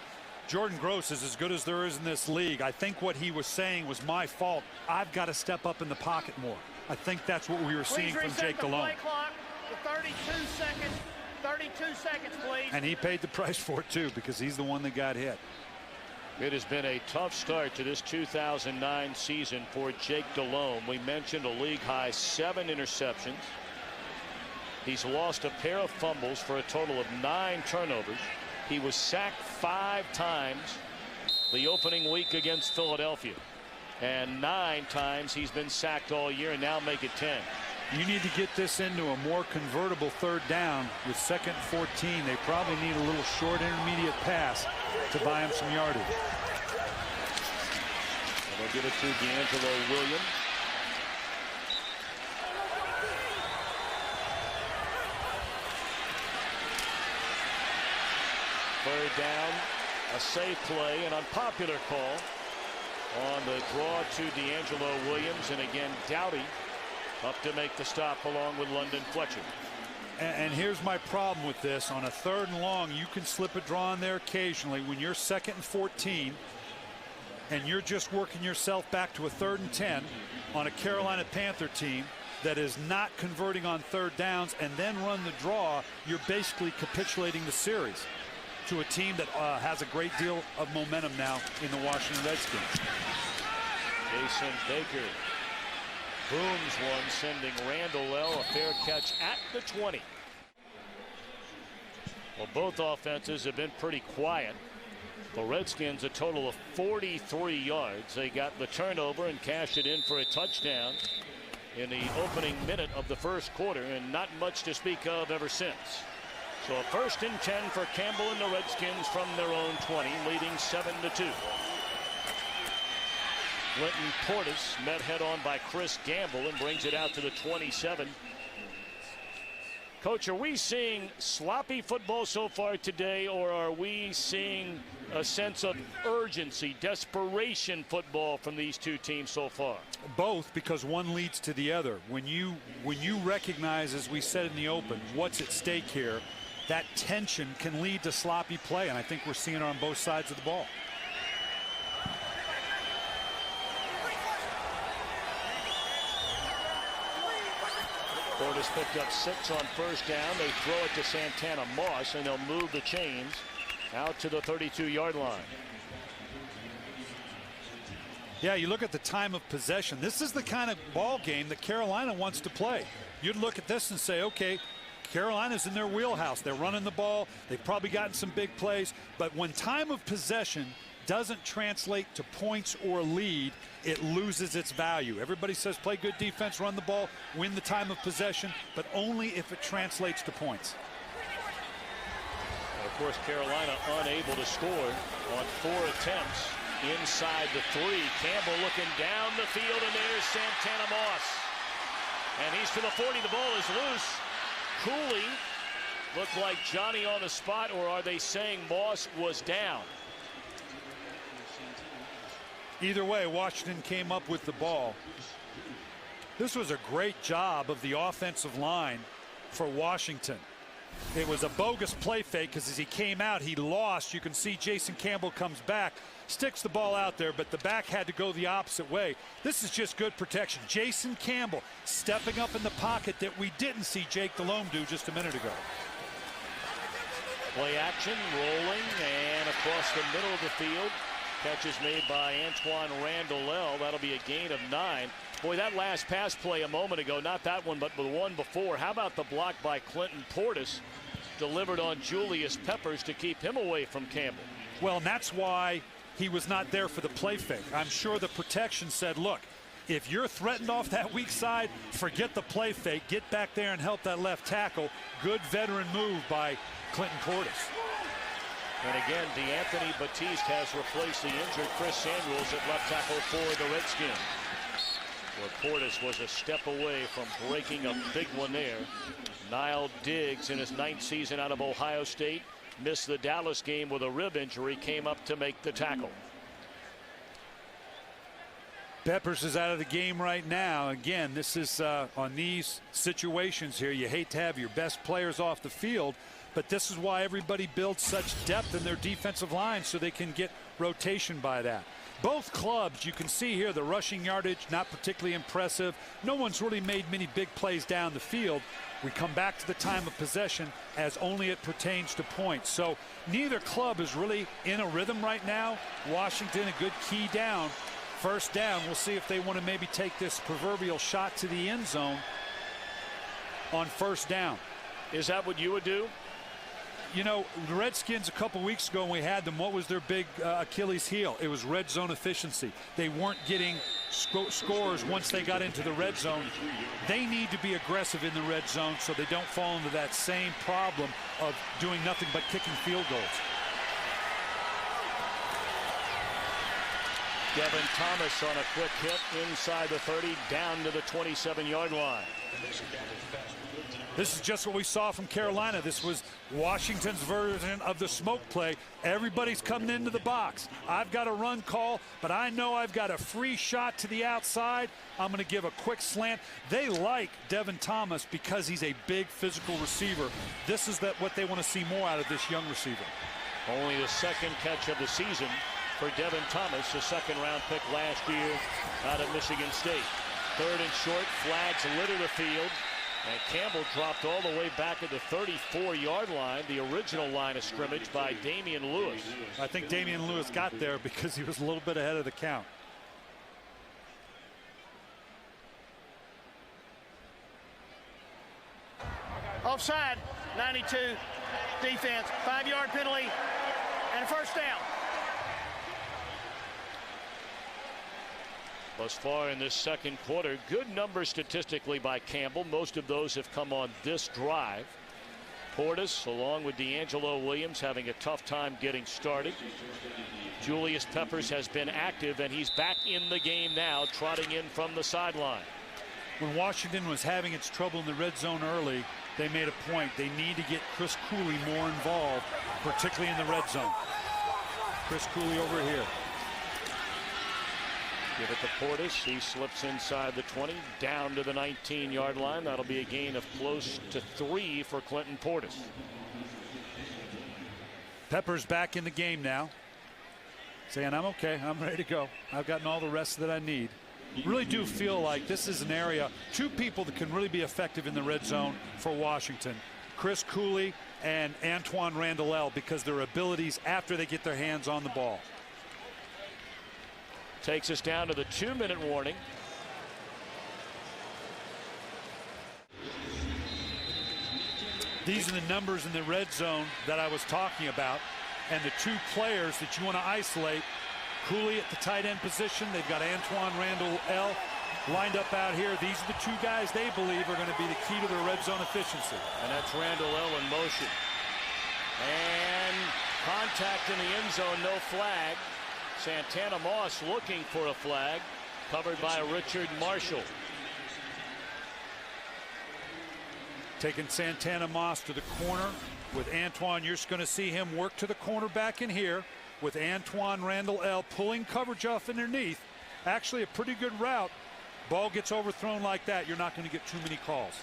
Jordan Gross is as good as there is in this league. I think what he was saying was my fault. I've got to step up in the pocket more. I think that's what we were seeing from Jake Delhomme. Play clock to 32 seconds. 32 seconds, please. And he paid the price for it, too, because he's the one that got hit. It has been a tough start to this 2009 season for Jake Delhomme. We mentioned a league-high 7 interceptions. He's lost a pair of fumbles for a total of 9 turnovers. He was sacked 5 times the opening week against Philadelphia. And 9 times he's been sacked all year, and now make it 10. You need to get this into a more convertible third down with 2nd and 14. They probably need a little short intermediate pass to buy him some yardage. And they'll give it to D'Angelo Williams. Third down, a safe play, an unpopular call on the draw to D'Angelo Williams, and again Doughty up to make the stop along with London Fletcher. And here's my problem with this. On a 3rd and long, you can slip a draw in there occasionally. When you're 2nd and 14 and you're just working yourself back to a 3rd and 10 on a Carolina Panther team that is not converting on 3rd downs and then run the draw, you're basically capitulating the series to a team that has a great deal of momentum now in the Washington Redskins. Jason Baker booms one, sending Randall L. a fair catch at the 20. Well, both offenses have been pretty quiet. The Redskins a total of 43 yards. They got the turnover and cashed it in for a touchdown in the opening minute of the first quarter, and not much to speak of ever since. So a 1st and 10 for Campbell and the Redskins from their own 20, leading 7-2. Clinton Portis met head on by Chris Gamble and brings it out to the 27. Coach, are we seeing sloppy football so far today, or are we seeing a sense of urgency, desperation football from these two teams so far? Both, because one leads to the other. When you recognize, as we said in the open, what's at stake here, that tension can lead to sloppy play, and I think we're seeing it on both sides of the ball. Portis picked up 6 on first down. They throw it to Santana Moss, and they'll move the chains out to the 32-yard line. Yeah, you look at the time of possession. This is the kind of ball game that Carolina wants to play. You'd look at this and say, okay, Carolina's in their wheelhouse. They're running the ball. They've probably gotten some big plays. But when time of possession doesn't translate to points or lead, it loses its value. Everybody says play good defense, run the ball, win the time of possession, but only if it translates to points. And of course, Carolina unable to score on 4 attempts inside the 3. Campbell looking down the field, and there's Santana Moss. And he's to the 40. The ball is loose. Cooley looked like Johnny on the spot, or are they saying Moss was down? Either way, Washington came up with the ball. This was a great job of the offensive line for Washington. It was a bogus play fake because as he came out, he lost. You can see Jason Campbell comes back, sticks the ball out there, but the back had to go the opposite way. This is just good protection. Jason Campbell stepping up in the pocket that we didn't see Jake Delhomme do just a minute ago. Play action, rolling, and across the middle of the field. Catch is made by Antoine Randall. That'll be a gain of 9. Boy, that last pass play a moment ago, not that one, but the one before. How about the block by Clinton Portis, delivered on Julius Peppers to keep him away from Campbell? Well, and that's why he was not there for the play fake. I'm sure the protection said, look, if you're threatened off that weak side, forget the play fake. Get back there and help that left tackle. Good veteran move by Clinton Portis. And again, DeAnthony Batiste has replaced the injured Chris Samuels at left tackle for the Redskins. Where Portis was a step away from breaking a big one there. Nile Diggs, in his 9th season out of Ohio State, missed the Dallas game with a rib injury, came up to make the tackle. Peppers is out of the game right now. Again, this is on these situations here, you hate to have your best players off the field, but this is why everybody builds such depth in their defensive line, so they can get rotation by that. Both clubs, you can see here, the rushing yardage not particularly impressive. No one's really made many big plays down the field. We come back to the time of possession as only it pertains to points. So neither club is really in a rhythm right now. Washington, a good key down. First down, we'll see if they want to maybe take this proverbial shot to the end zone on first down. Is that what you would do? You know, the Redskins a couple weeks ago when we had them, what was their big Achilles heel? It was red zone efficiency. They weren't getting scores once they got into the red zone. They need to be aggressive in the red zone so they don't fall into that same problem of doing nothing but kicking field goals. Devin Thomas on a quick hit inside the 30, down to the 27-yard line. This is just what we saw from Carolina. This was Washington's version of the smoke play. Everybody's coming into the box. I've got a run call, but I know I've got a free shot to the outside. I'm going to give a quick slant. They like Devin Thomas because he's a big physical receiver. This is what they want to see more out of this young receiver. Only the second catch of the season for Devin Thomas, a second-round pick last year out of Michigan State. 3rd and short, flags litter the field. And Campbell dropped all the way back at the 34-yard line, the original line of scrimmage by Damian Lewis. I think Damian Lewis got there because he was a little bit ahead of the count. Offside, 92, defense, 5-yard penalty, and a first down. Thus far in this second quarter, good numbers statistically by Campbell. Most of those have come on this drive. Portis, along with D'Angelo Williams, having a tough time getting started. Julius Peppers has been active, and he's back in the game now, trotting in from the sideline. When Washington was having its trouble in the red zone early, they made a point. They need to get Chris Cooley more involved, particularly in the red zone. Chris Cooley over here. Give it to Portis. He slips inside the 20, down to the 19-yard line. That'll be a gain of close to 3 for Clinton Portis. Pepper's back in the game now, saying, I'm okay, I'm ready to go. I've gotten all the rest that I need. Really do feel like this is an area, two people that can really be effective in the red zone for Washington. Chris Cooley and Antoine Randall, because their abilities after they get their hands on the ball. Takes us down to the 2-minute warning. These are the numbers in the red zone that I was talking about, and the two players that you want to isolate. Cooley at the tight end position. They've got Antoine Randall lined up out here. These are the two guys they believe are going to be the key to their red zone efficiency. And that's Randall in motion. And contact in the end zone, no flag. Santana Moss looking for a flag, covered by Richard Marshall. Taking Santana Moss to the corner with Antoine. You're just going to see him work to the corner back in here with Antoine Randall pulling coverage off underneath. Actually a pretty good route. Ball gets overthrown like that, you're not going to get too many calls.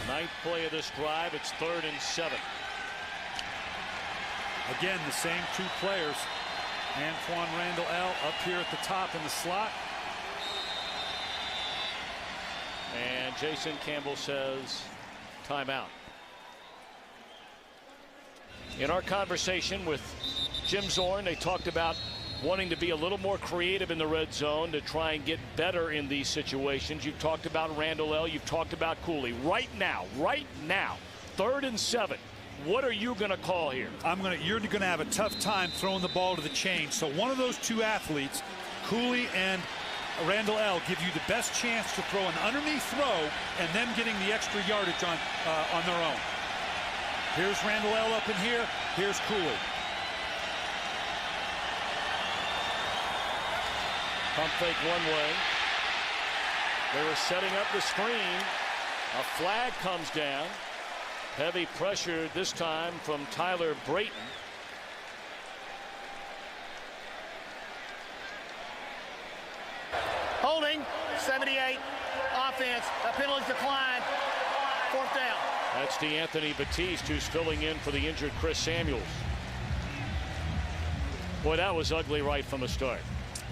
Ninth play of this drive. It's 3rd and 7. Again, the same two players. Antoine Randall up here at the top in the slot. And Jason Campbell says timeout. In our conversation with Jim Zorn, they talked about wanting to be a little more creative in the red zone to try and get better in these situations. You've talked about Randall, you've talked about Cooley. Right now, 3rd and 7. What are you going to call here? You're going to have a tough time throwing the ball to the chain. So one of those two athletes, Cooley and Randall give you the best chance to throw an underneath throw and them getting the extra yardage on their own. Here's Randall up in here. Here's Cooley. Pump fake one way. They were setting up the screen. A flag comes down. Heavy pressure this time from Tyler Brayton. Holding, 78, offense, a penalty decline, 4th down. That's DeAnthony Batiste, who's filling in for the injured Chris Samuels. Boy, that was ugly right from the start.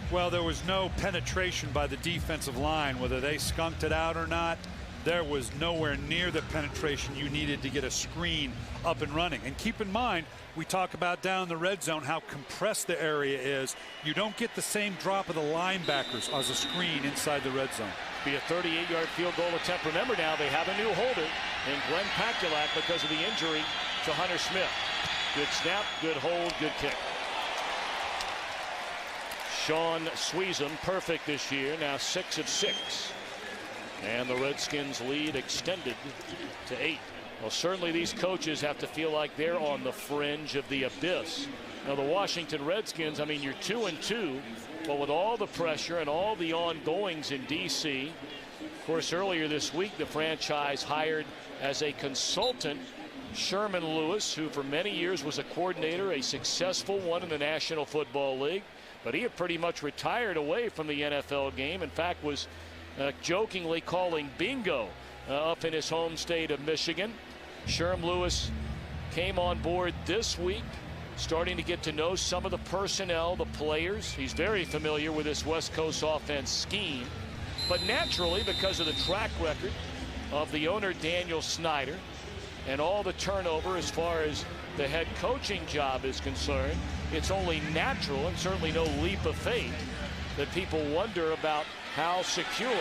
Well, there was no penetration by the defensive line, whether they skunked it out or not. There was nowhere near the penetration you needed to get a screen up and running. And keep in mind, we talk about down the red zone how compressed the area is. You don't get the same drop of the linebackers as a screen inside the red zone. Be a 38-yard field goal attempt. Remember now, they have a new holder in Glenn Pakulak because of the injury to Hunter Smith. Good snap, good hold, good kick. Sean Sweezum, perfect this year, now 6 of 6. And the Redskins lead extended to 8. Well, certainly these coaches have to feel like they're on the fringe of the abyss. Now, the Washington Redskins, I mean, you're 2-2, but with all the pressure and all the ongoings in D.C., of course, earlier this week, the franchise hired as a consultant Sherman Lewis, who for many years was a coordinator, a successful one in the National Football League, but he had pretty much retired away from the NFL game. In fact, was jokingly calling bingo up in his home state of Michigan. Sherm Lewis came on board this week, starting to get to know some of the personnel, the players. He's very familiar with this West Coast offense scheme. But naturally, because of the track record of the owner, Daniel Snyder, and all the turnover as far as the head coaching job is concerned, it's only natural and certainly no leap of faith that people wonder about how secure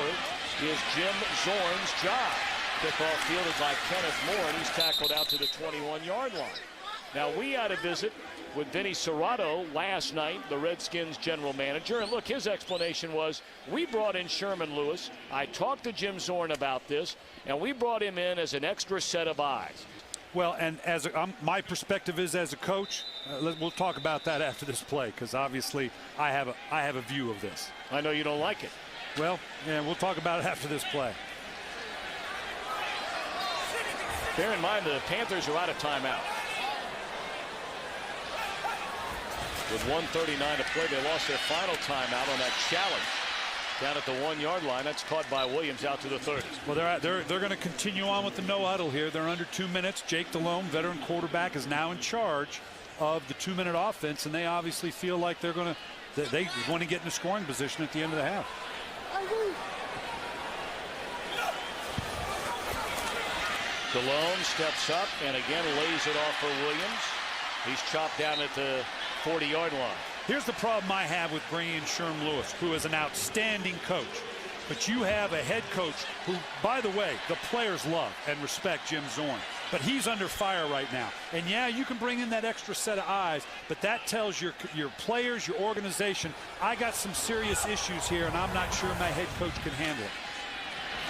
is Jim Zorn's job. Kickoff fielded by Kenneth Moore, and he's tackled out to the 21-yard line. Now, we had a visit with Vinny Serrato last night, the Redskins general manager, and look, his explanation was, we brought in Sherman Lewis. I talked to Jim Zorn about this, and we brought him in as an extra set of eyes. Well, and as my perspective is as a coach, we'll talk about that after this play, because obviously I have a view of this. I know you don't like it. Well, yeah, we'll talk about it after this play. Bear in mind the Panthers are out of timeout. With 1:39 to play, they lost their final timeout on that challenge down at the 1-yard line. That's caught by Williams out to the 30. Well, they're going to continue on with the no huddle here. They're under 2 minutes. Jake Delhomme, veteran quarterback, is now in charge of the 2-minute offense, and they obviously feel like they want to get in a scoring position at the end of the half. Delhomme steps up and again lays it off for Williams. He's chopped down at the 40-yard line. Here's the problem I have with bringing in Sherm Lewis, who is an outstanding coach. But you have a head coach who, by the way, the players love and respect Jim Zorn. But he's under fire right now. And yeah, you can bring in that extra set of eyes, but that tells your players, your organization, I got some serious issues here, and I'm not sure my head coach can handle it.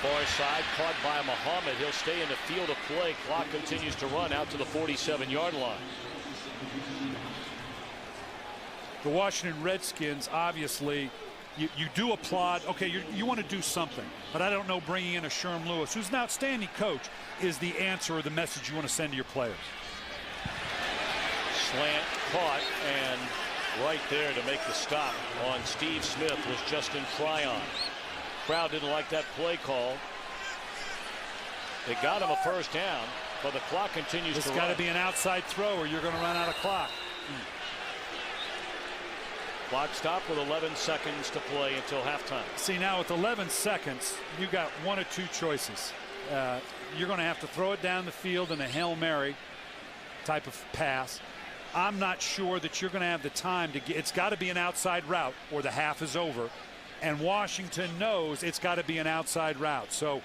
Far side caught by Muhammad. He'll stay in the field of play. Clock continues to run out to the 47-yard line. The Washington Redskins, obviously, you do applaud. Okay, you want to do something, but I don't know bringing in a Sherm Lewis, who's an outstanding coach, is the answer or the message you want to send to your players. Slant caught, and right there to make the stop on Steve Smith was Justin Tryon. Crowd didn't like that play call. They got him a first down, but the clock continues to run. It's got to be an outside throw or you're going to run out of clock. Clock stopped with 11 seconds to play until halftime. See, now with 11 seconds, you got one of two choices. You're going to have to throw it down the field in a Hail Mary type of pass. I'm not sure that you're going to have the time to get. It's got to be an outside route or the half is over. And Washington knows it's got to be an outside route. So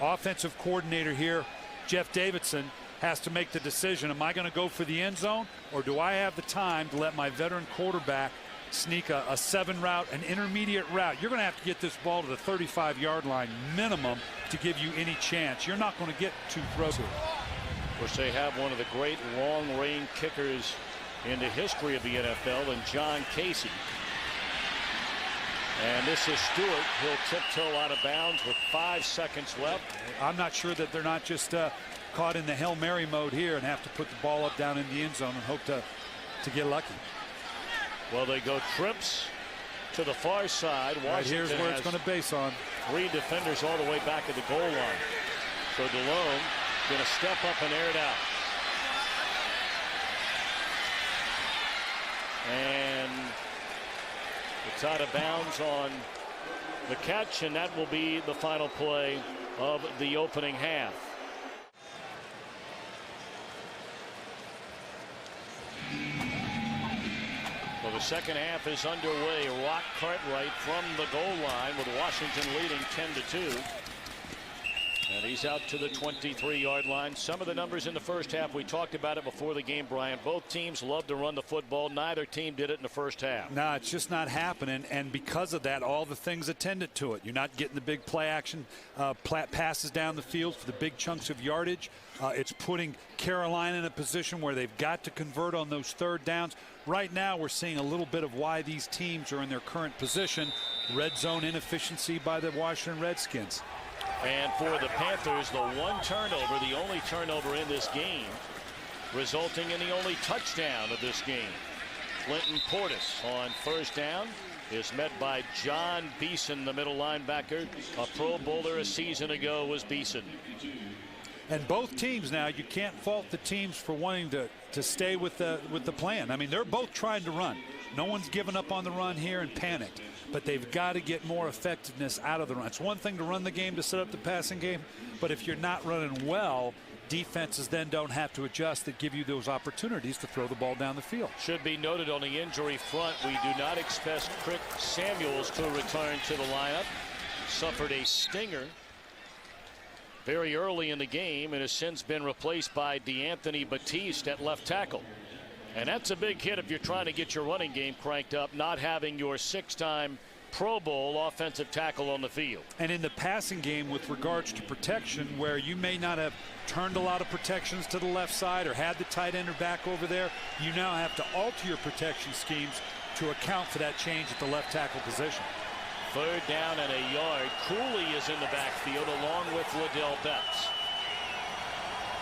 offensive coordinator here, Jeff Davidson, has to make the decision. Am I going to go for the end zone, or do I have the time to let my veteran quarterback sneak a 7 route, an intermediate route? You're going to have to get this ball to the 35-yard line minimum to give you any chance. You're not going to get 2 throws here. Of course, they have one of the great long-range kickers in the history of the NFL, and John Casey. And this is Stewart. He'll tiptoe out of bounds with 5 seconds left. I'm not sure that they're not just caught in the Hail Mary mode here and have to put the ball up down in the end zone and hope to get lucky. Well, they go trips to the far side. Washington right, here's where it's going to base on. 3 defenders all the way back at the goal line. So Delhomme going to step up and air it out. And it's out of bounds on the catch, and that will be the final play of the opening half. Well, the second half is underway. Rock Cartwright from the goal line with Washington leading 10-2. And he's out to the 23-yard line. Some of the numbers in the first half, we talked about it before the game, Brian. Both teams love to run the football. Neither team did it in the first half. No, it's just not happening. And because of that, all the things attendant to it. You're not getting the big play action passes down the field for the big chunks of yardage. It's putting Carolina in a position where they've got to convert on those third downs. Right now, we're seeing a little bit of why these teams are in their current position. Red zone inefficiency by the Washington Redskins. And for the Panthers, the one turnover, the only turnover in this game, resulting in the only touchdown of this game. Clinton Portis on first down is met by John Beeson, the middle linebacker. A Pro Bowler a season ago was Beeson. And both teams now, you can't fault the teams for wanting to stay with the plan. I mean, they're both trying to run. No one's given up on the run here and panicked. But they've got to get more effectiveness out of the run. It's one thing to run the game to set up the passing game, but if you're not running well, defenses then don't have to adjust that give you those opportunities to throw the ball down the field. Should be noted on the injury front, we do not expect Crick Samuels to return to the lineup. Suffered a stinger very early in the game and has since been replaced by DeAnthony Batiste at left tackle. And that's a big hit if you're trying to get your running game cranked up, not having your 6-time Pro Bowl offensive tackle on the field. And in the passing game with regards to protection, where you may not have turned a lot of protections to the left side or had the tight end or back over there, you now have to alter your protection schemes to account for that change at the left tackle position. Third down and a yard. Cooley is in the backfield along with Liddell Betts.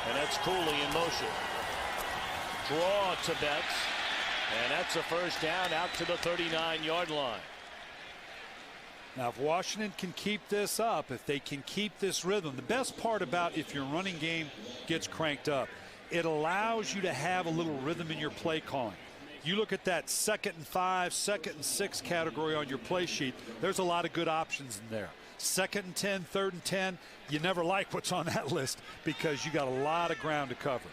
And that's Cooley in motion. Draw to Betts. And that's a first down out to the 39-yard line. Now, if Washington can keep this up, if they can keep this rhythm, the best part about if your running game gets cranked up, it allows you to have a little rhythm in your play calling. You look at that 2nd and 5, 2nd and 6 category on your play sheet, there's a lot of good options in there. 2nd and 10, 3rd and 10, you never like what's on that list because you got a lot of ground to cover.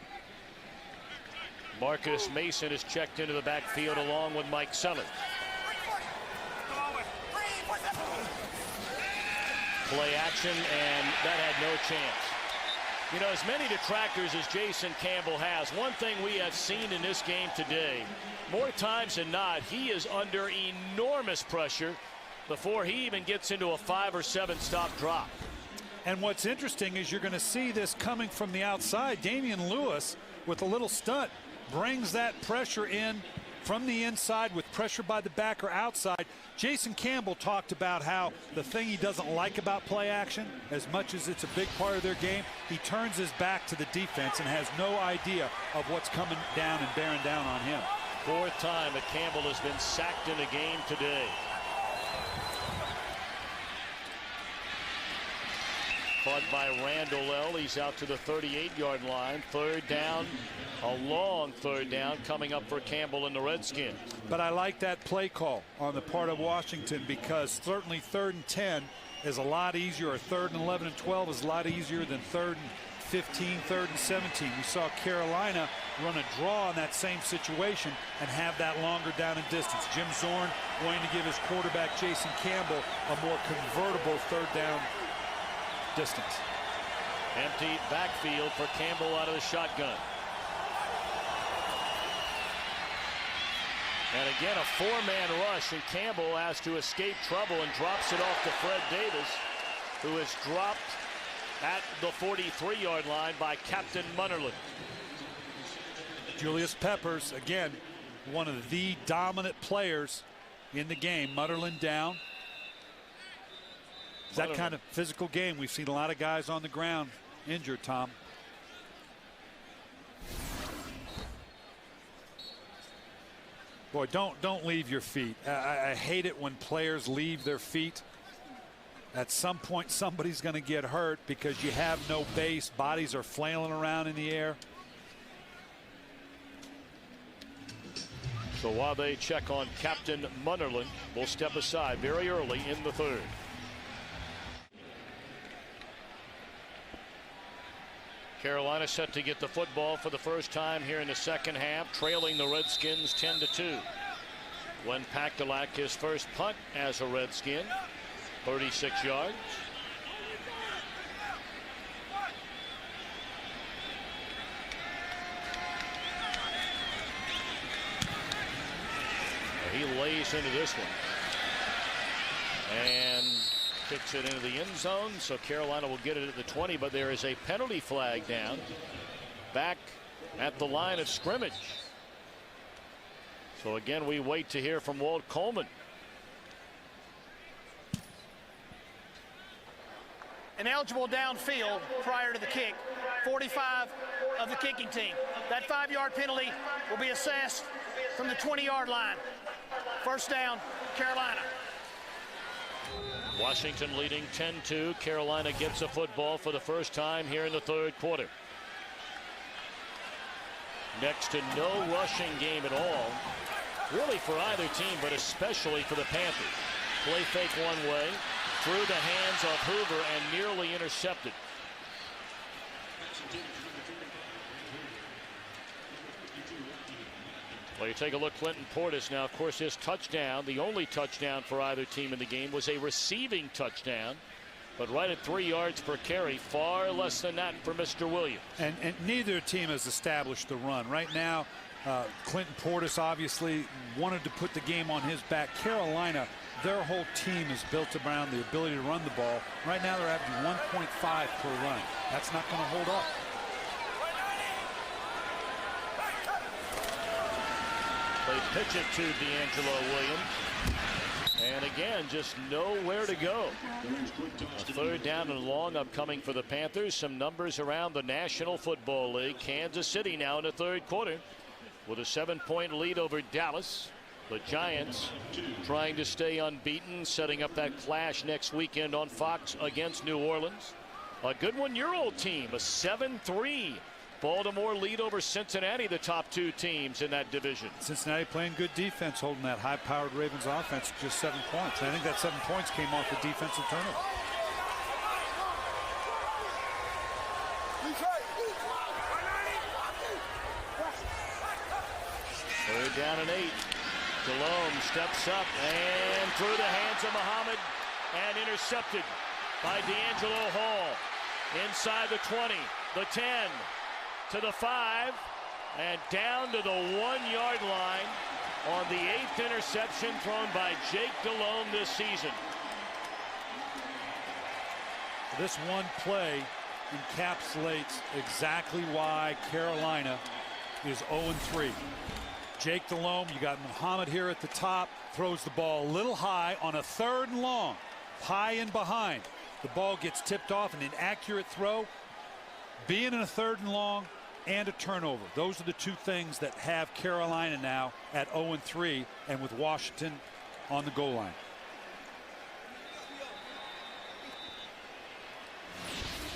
Marcus Mason is checked into the backfield along with Mike Sellers. Play action, and that had no chance. You know, as many detractors as Jason Campbell has, one thing we have seen in this game today, more times than not, he is under enormous pressure before he even gets into a 5 or 7 stop drop. And what's interesting is you're going to see this coming from the outside. Damian Lewis, with a little stunt, brings that pressure in from the inside with pressure by the backer outside. Jason Campbell talked about how the thing he doesn't like about play action, as much as it's a big part of their game, he turns his back to the defense and has no idea of what's coming down and bearing down on him. 4th time that Campbell has been sacked in a game today. Caught by Randall L. He's out to the 38-yard line. 3rd down, a long 3rd down coming up for Campbell and the Redskins. But I like that play call on the part of Washington because certainly 3rd and 10 is a lot easier, or 3rd and 11 and 12 is a lot easier than 3rd and 15, 3rd and 17. We saw Carolina run a draw in that same situation and have that longer down and distance. Jim Zorn going to give his quarterback Jason Campbell a more convertible 3rd down distance. Empty backfield for Campbell out of the shotgun. And again, a 4-man rush, and Campbell has to escape trouble and drops it off to Fred Davis, who is dropped at the 43-yard line by Captain Munnerlyn. Julius Peppers, again, one of the dominant players in the game. Munnerlyn down. It's that kind of physical game. We've seen a lot of guys on the ground injured, Tom. Boy, don't leave your feet. I hate it when players leave their feet. At some point, somebody's going to get hurt because you have no base. Bodies are flailing around in the air. So while they check on Captain Munnerlyn, we'll step aside very early in the 3rd. Carolina set to get the football for the first time here in the 2nd half, trailing the Redskins 10-2. Glenn Pactolak, his first punt as a Redskin, 36 yards. He lays into this one and kicks it into the end zone, so Carolina will get it at the 20, but there is a penalty flag down back at the line of scrimmage. So again, we wait to hear from Walt Coleman. Ineligible downfield prior to the kick, 45 of the kicking team. That 5-yard penalty will be assessed from the 20-yard line. First down, Carolina. Washington leading 10-2. Carolina gets a football for the first time here in the 3rd quarter. Next to no rushing game at all, really for either team, but especially for the Panthers. Play fake one way, through the hands of Hoover and nearly intercepted. Well, you take a look, Clinton Portis now, of course, his touchdown, the only touchdown for either team in the game, was a receiving touchdown, but right at 3 yards per carry, far less than that for Mr. Williams. And neither team has established the run. Right now, Clinton Portis obviously wanted to put the game on his back. Carolina, their whole team is built around the ability to run the ball. Right now, they're averaging 1.5 per run. That's not going to hold up. They pitch it to D'Angelo Williams. And again, just nowhere to go. A third down and long upcoming for the Panthers. Some numbers around the National Football League. Kansas City now in the third quarter with a 7-point lead over Dallas. The Giants trying to stay unbeaten, setting up that clash next weekend on Fox against New Orleans. A good one-year-old team, a 7-3 Baltimore lead over Cincinnati, the top two teams in that division. Cincinnati playing good defense, holding that high-powered Ravens offense to just 7 points. And I think that 7 points came off the defensive turnover. Third down and 8. Delhomme steps up and through the hands of Muhammad and intercepted by D'Angelo Hall. Inside the 20, the 10, to the 5, and down to the 1-yard line on the 8th interception thrown by Jake Delhomme this season. This one play encapsulates exactly why Carolina is 0-3. Jake Delhomme, you got Muhammad here at the top, throws the ball a little high on a 3rd and long, high and behind. The ball gets tipped off, an inaccurate throw, being in a 3rd and long, and a turnover. Those are the two things that have Carolina now at 0-3, and with Washington on the goal line.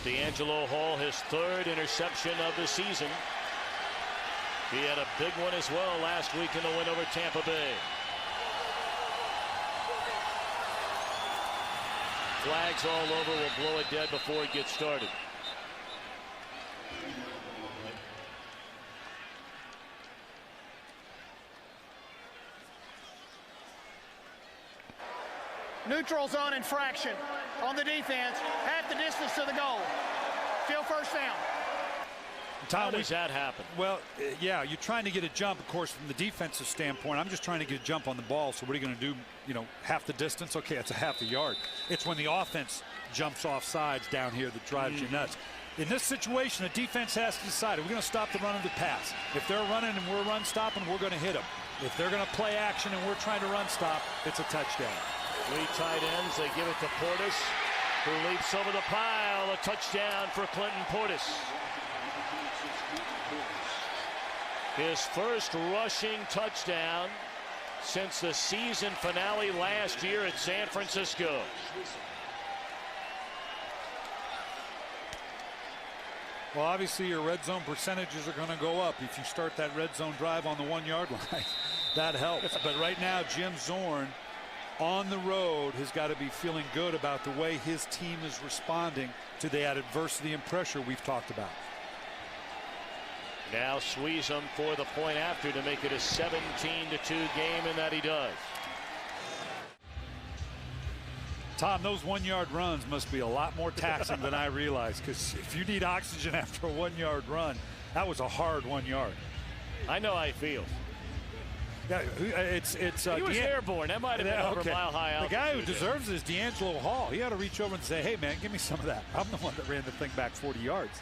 D'Angelo Hall, his 3rd interception of the season. He had a big one as well last week in the win over Tampa Bay. Flags all over. Will blow it dead before it gets started. Neutral zone infraction on the defense, half the distance to the goal. Still first down. Tom, how does that happen? Well, yeah, you're trying to get a jump, of course, from the defensive standpoint. I'm just trying to get a jump on the ball. So what are you going to do? You know, half the distance? Okay, it's a half a yard. It's when the offense jumps off sides down here that drives you nuts. In this situation, the defense has to decide, are we going to stop the run or the pass? If they're running and we're run stopping, we're going to hit them. If they're going to play action and we're trying to run stop, it's a touchdown. 3 tight ends. They give it to Portis, who leaps over the pile. A touchdown for Clinton Portis. His first rushing touchdown since the season finale last year at San Francisco. Well, obviously your red zone percentages are going to go up if you start that red zone drive on the 1-yard line. That helps. But right now, Jim Zorn on the road has got to be feeling good about the way his team is responding to the adversity and pressure we've talked about. Now Sweezum for the point after to make it a 17-2 game, and that he does. Tom, those 1-yard runs must be a lot more taxing than I realized, because if you need oxygen after a 1-yard run, that was a hard 1 yard. I know how he feels. Yeah, he was airborne. That might have been over Mile High out. The guy who deserves it is D'Angelo Hall. He ought to reach over and say, hey, man, give me some of that. I'm the one that ran the thing back 40 yards.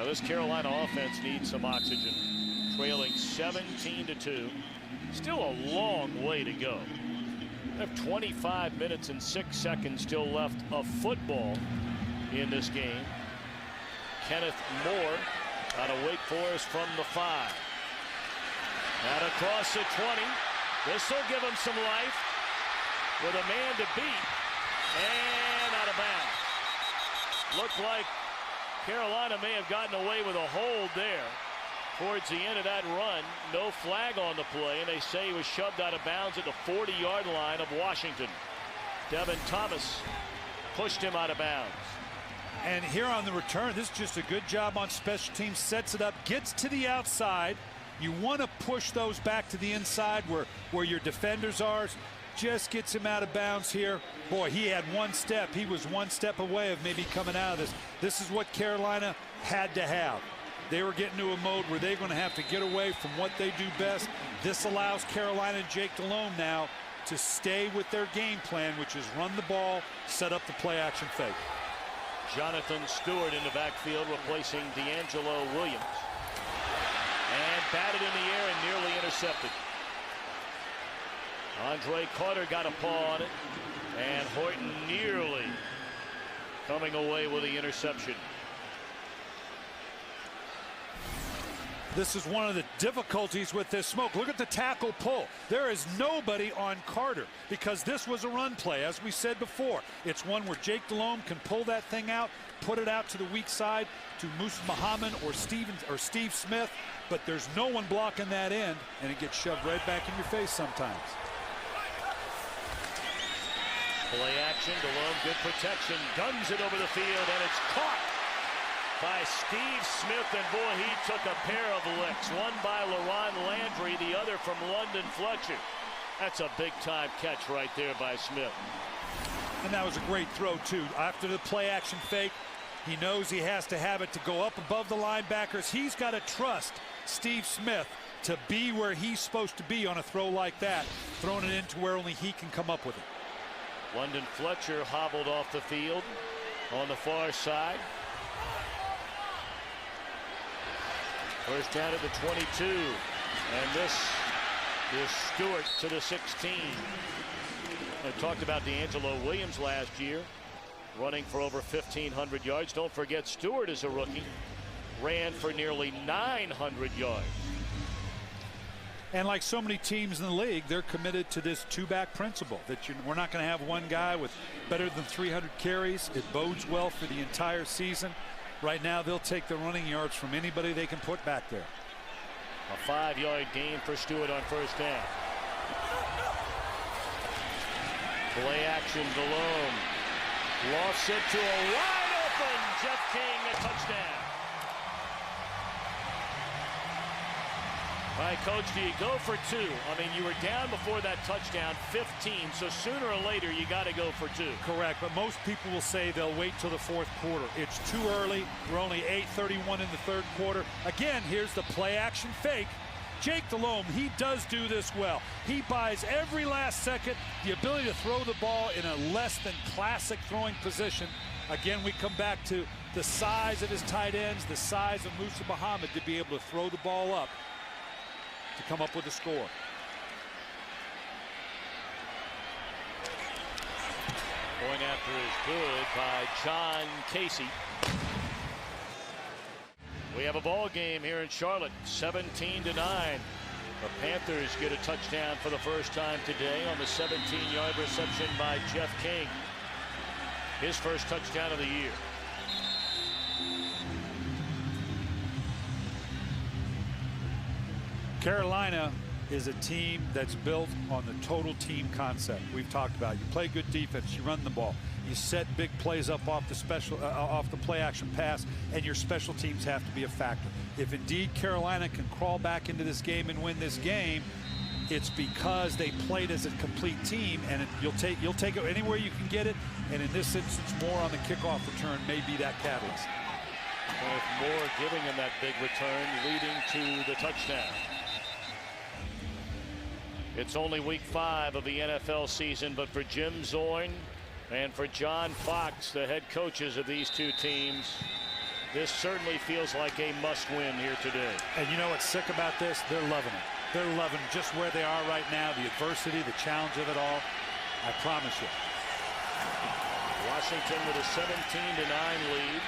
This Carolina offense needs some oxygen. Trailing 17-2. Still a long way to go. They have 25 minutes and 6 seconds still left of football in this game. Kenneth Moore out of Wake Forest from the 5. Out across the 20. This will give him some life with a man to beat. And out of bounds. Looked like Carolina may have gotten away with a hold there towards the end of that run. No flag on the play, and they say he was shoved out of bounds at the 40-yard line of Washington. Devin Thomas pushed him out of bounds. And here on the return, this is just a good job on special teams. Sets it up, gets to the outside. You want to push those back to the inside where your defenders are. Just gets him out of bounds here. Boy, he had one step. He was one step away of maybe coming out of this. This is what Carolina had to have. They were getting to a mode where they're going to have to get away from what they do best. This allows Carolina and Jake Delhomme now to stay with their game plan, which is run the ball, set up the play action fake. Jonathan Stewart in the backfield replacing D'Angelo Williams. And batted in the air and nearly intercepted. Andre Carter got a paw on it, and Horton nearly coming away with the interception. This is one of the difficulties with this smoke. Look at the tackle pull. There is nobody on Carter because this was a run play, as we said before. It's one where Jake Delhomme can pull that thing out, put it out to the weak side to Musa Muhammad or Steve Smith, but there's no one blocking that end, and it gets shoved right back in your face sometimes. Play action, Delhomme, good protection, guns it over the field, and it's caught by Steve Smith, and boy, he took a pair of licks. One by LaRon Landry, the other from London Fletcher. That's a big-time catch right there by Smith. And that was a great throw, too. After the play-action fake, he knows he has to have it to go up above the linebackers. He's got to trust Steve Smith to be where he's supposed to be on a throw like that, throwing it into where only he can come up with it. London Fletcher hobbled off the field on the far side. First down at the 22, and this is Stewart to the 16. I talked about D'Angelo Williams last year, running for over 1,500 yards. Don't forget Stewart is a rookie, ran for nearly 900 yards. And like so many teams in the league, they're committed to this two-back principle, that we're not going to have one guy with better than 300 carries. It bodes well for the entire season. Right now, they'll take the running yards from anybody they can put back there. A 5-yard gain for Stewart on first down. Play action, Delhomme. Lofts it to a wide open Jeff King, a touchdown. All right, Coach, do you go for two? I mean, you were down before that touchdown, 15, so sooner or later you got to go for two. Correct, but most people will say they'll wait till the fourth quarter. It's too early. We're only 8:31 in the third quarter. Again, here's the play-action fake. Jake Delhomme, he does do this well. He buys every last second the ability to throw the ball in a less than classic throwing position. Again, we come back to the size of his tight ends, the size of Musa Muhammad to be able to throw the ball up to come up with a score. Going after is good by John Casey. We have a ball game here in Charlotte, 17-9. The Panthers get a touchdown for the first time today on the 17-yard reception by Jeff King. His first touchdown of the year. Carolina is a team that's built on the total team concept we've talked about. You play good defense, you run the ball, you set big plays up off the play action pass, and your special teams have to be a factor. If indeed Carolina can crawl back into this game and win this game, it's because they played as a complete team, and you'll take it anywhere you can get it, and in this instance more on the kickoff return may be that catalyst. With Moore giving him that big return, leading to the touchdown. It's only week 5 of the NFL season, but for Jim Zorn and for John Fox, the head coaches of these two teams, this certainly feels like a must-win here today. And you know what's sick about this? They're loving it. They're loving just where they are right now, the adversity, the challenge of it all. I promise you. Washington with a 17-9 lead.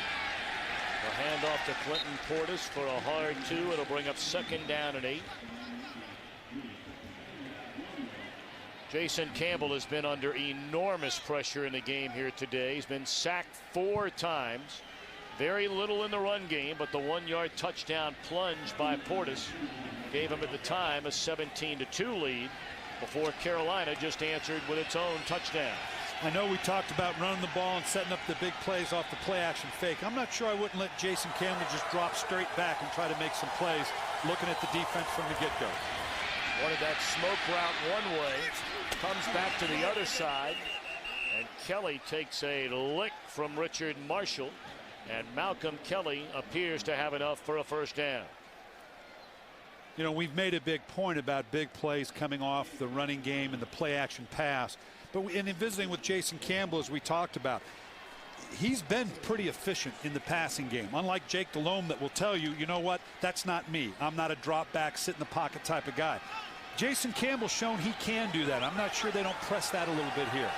A handoff to Clinton Portis for a hard 2. It'll bring up second down and 8. Jason Campbell has been under enormous pressure in the game here today. He's been sacked 4 times. Very little in the run game, but the 1-yard touchdown plunge by Portis gave him at the time a 17-2 lead before Carolina just answered with its own touchdown. I know we talked about running the ball and setting up the big plays off the play action fake. I'm not sure I wouldn't let Jason Campbell just drop straight back and try to make some plays looking at the defense from the get-go. Wanted that smoke route one way, comes back to the other side, and Kelly takes a lick from Richard Marshall, and Malcolm Kelly appears to have enough for a first down. You know, we've made a big point about big plays coming off the running game and the play action pass, but in visiting with Jason Campbell, as we talked about, he's been pretty efficient in the passing game, unlike Jake Delhomme that will tell you, you know what, that's not me. I'm not a drop back, sit in the pocket type of guy. Jason Campbell's shown he can do that. I'm not sure they don't press that a little bit here.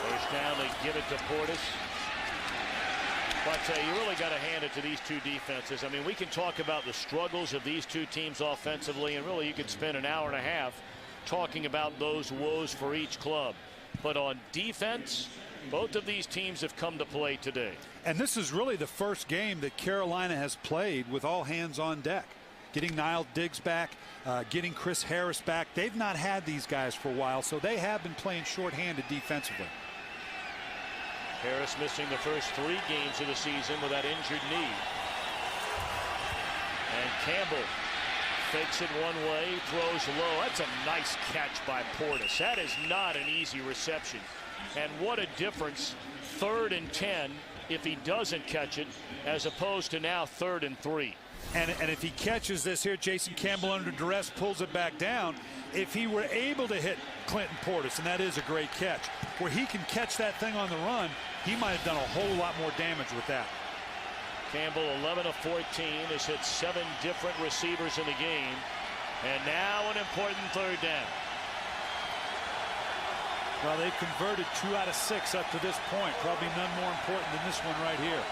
First down, they give it to Portis. But you really got to hand it to these two defenses. I mean, we can talk about the struggles of these two teams offensively, and really you could spend an hour and a half talking about those woes for each club. But on defense, both of these teams have come to play today. And this is really the first game that Carolina has played with all hands on deck. Getting Niall Diggs back, getting Chris Harris back. They've not had these guys for a while, so they have been playing shorthanded defensively. Harris missing the first 3 games of the season with that injured knee. And Campbell fakes it one way, throws low. That's a nice catch by Portis. That is not an easy reception. And what a difference, 3rd and 10, if he doesn't catch it, as opposed to now 3rd and 3. And if he catches this here, Jason Campbell under duress pulls it back down. If he were able to hit Clinton Portis, and that is a great catch, where he can catch that thing on the run, he might have done a whole lot more damage with that. Campbell 11 of 14 has hit 7 different receivers in the game. And now an important 3rd down. Well, they converted 2 out of 6 up to this point. Probably none more important than this one right here.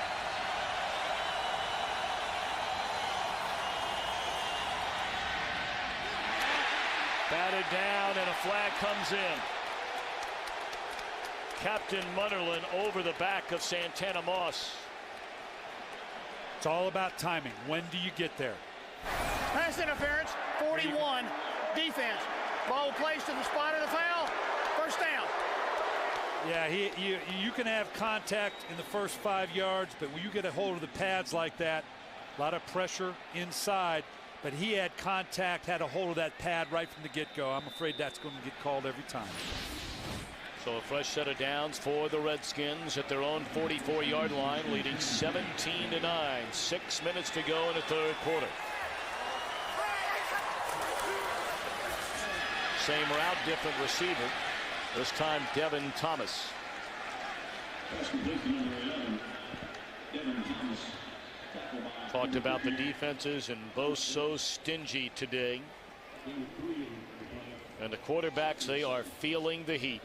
Batted down and a flag comes in. Captain Munnerlyn over the back of Santana Moss. It's all about timing. When do you get there? Pass interference, 41. Defense. Ball placed to the spot of the foul. First down. Yeah, you can have contact in the first 5 yards, but when you get a hold of the pads like that, a lot of pressure inside. But he had contact, had a hold of that pad right from the get-go. I'm afraid that's going to get called every time. So a fresh set of downs for the Redskins at their own 44-yard line, leading 17-9. 6 minutes to go in the 3rd quarter. Same route, different receiver. This time Devin Thomas. Talked about the defenses and both so stingy today. And the quarterbacks, they are feeling the heat.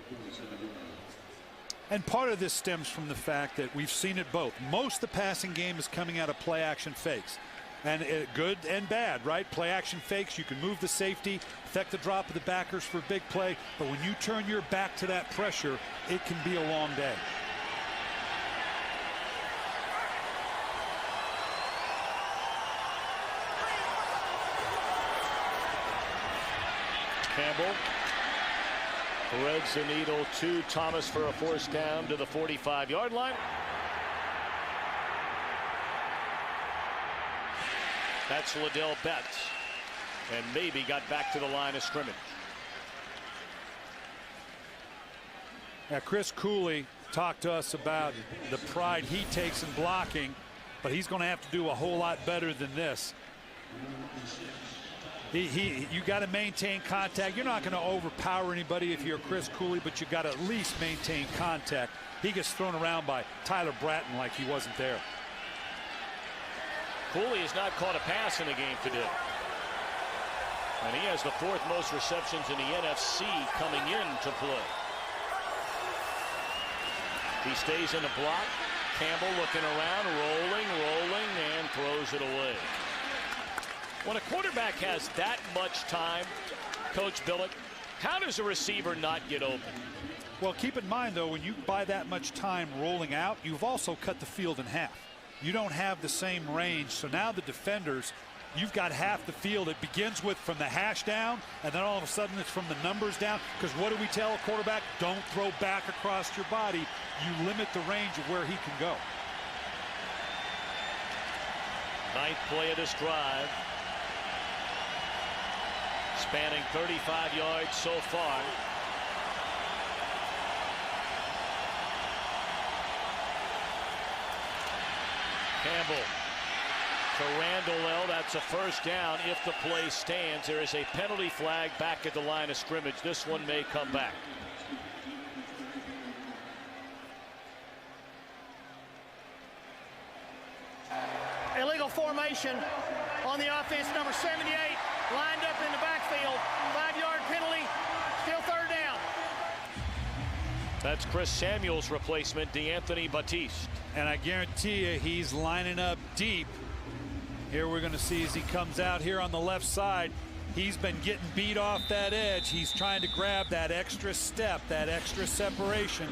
And part of this stems from the fact that we've seen it both. Most of the passing game is coming out of play action fakes. And good and bad, right? Play action fakes, you can move the safety, affect the drop of the backers for a big play. But when you turn your back to that pressure, it can be a long day. Campbell threads the needle to Thomas for a force down to the 45-yard line. That's Liddell Betts, and maybe got back to the line of scrimmage. Now, Chris Cooley talked to us about the pride he takes in blocking, but he's going to have to do a whole lot better than this. You got to maintain contact. You're not going to overpower anybody if you're Chris Cooley, but you got to at least maintain contact. He gets thrown around by Tyler Bratton like he wasn't there. Cooley has not caught a pass in the game today. And he has the 4th most receptions in the NFC coming into play. He stays in the block. Campbell looking around, rolling, and throws it away. When a quarterback has that much time, Coach Billett, how does a receiver not get open? Well, keep in mind, though, when you buy that much time rolling out, you've also cut the field in half. You don't have the same range, so now the defenders, you've got half the field. It begins with from the hash down, and then all of a sudden it's from the numbers down. Because what do we tell a quarterback? Don't throw back across your body. You limit the range of where he can go. 9th play of this drive. Spanning 35 yards so far. Campbell to Randall. That's a first down if the play stands. There is a penalty flag back at the line of scrimmage. This one may come back. Illegal formation on the offense, number 78. lined up in the backfield. 5-yard penalty, still third down. That's Chris Samuel's replacement, DeAnthony Batiste. And I guarantee you he's lining up deep. Here we're going to see as he comes out here on the left side, he's been getting beat off that edge. He's trying to grab that extra step, that extra separation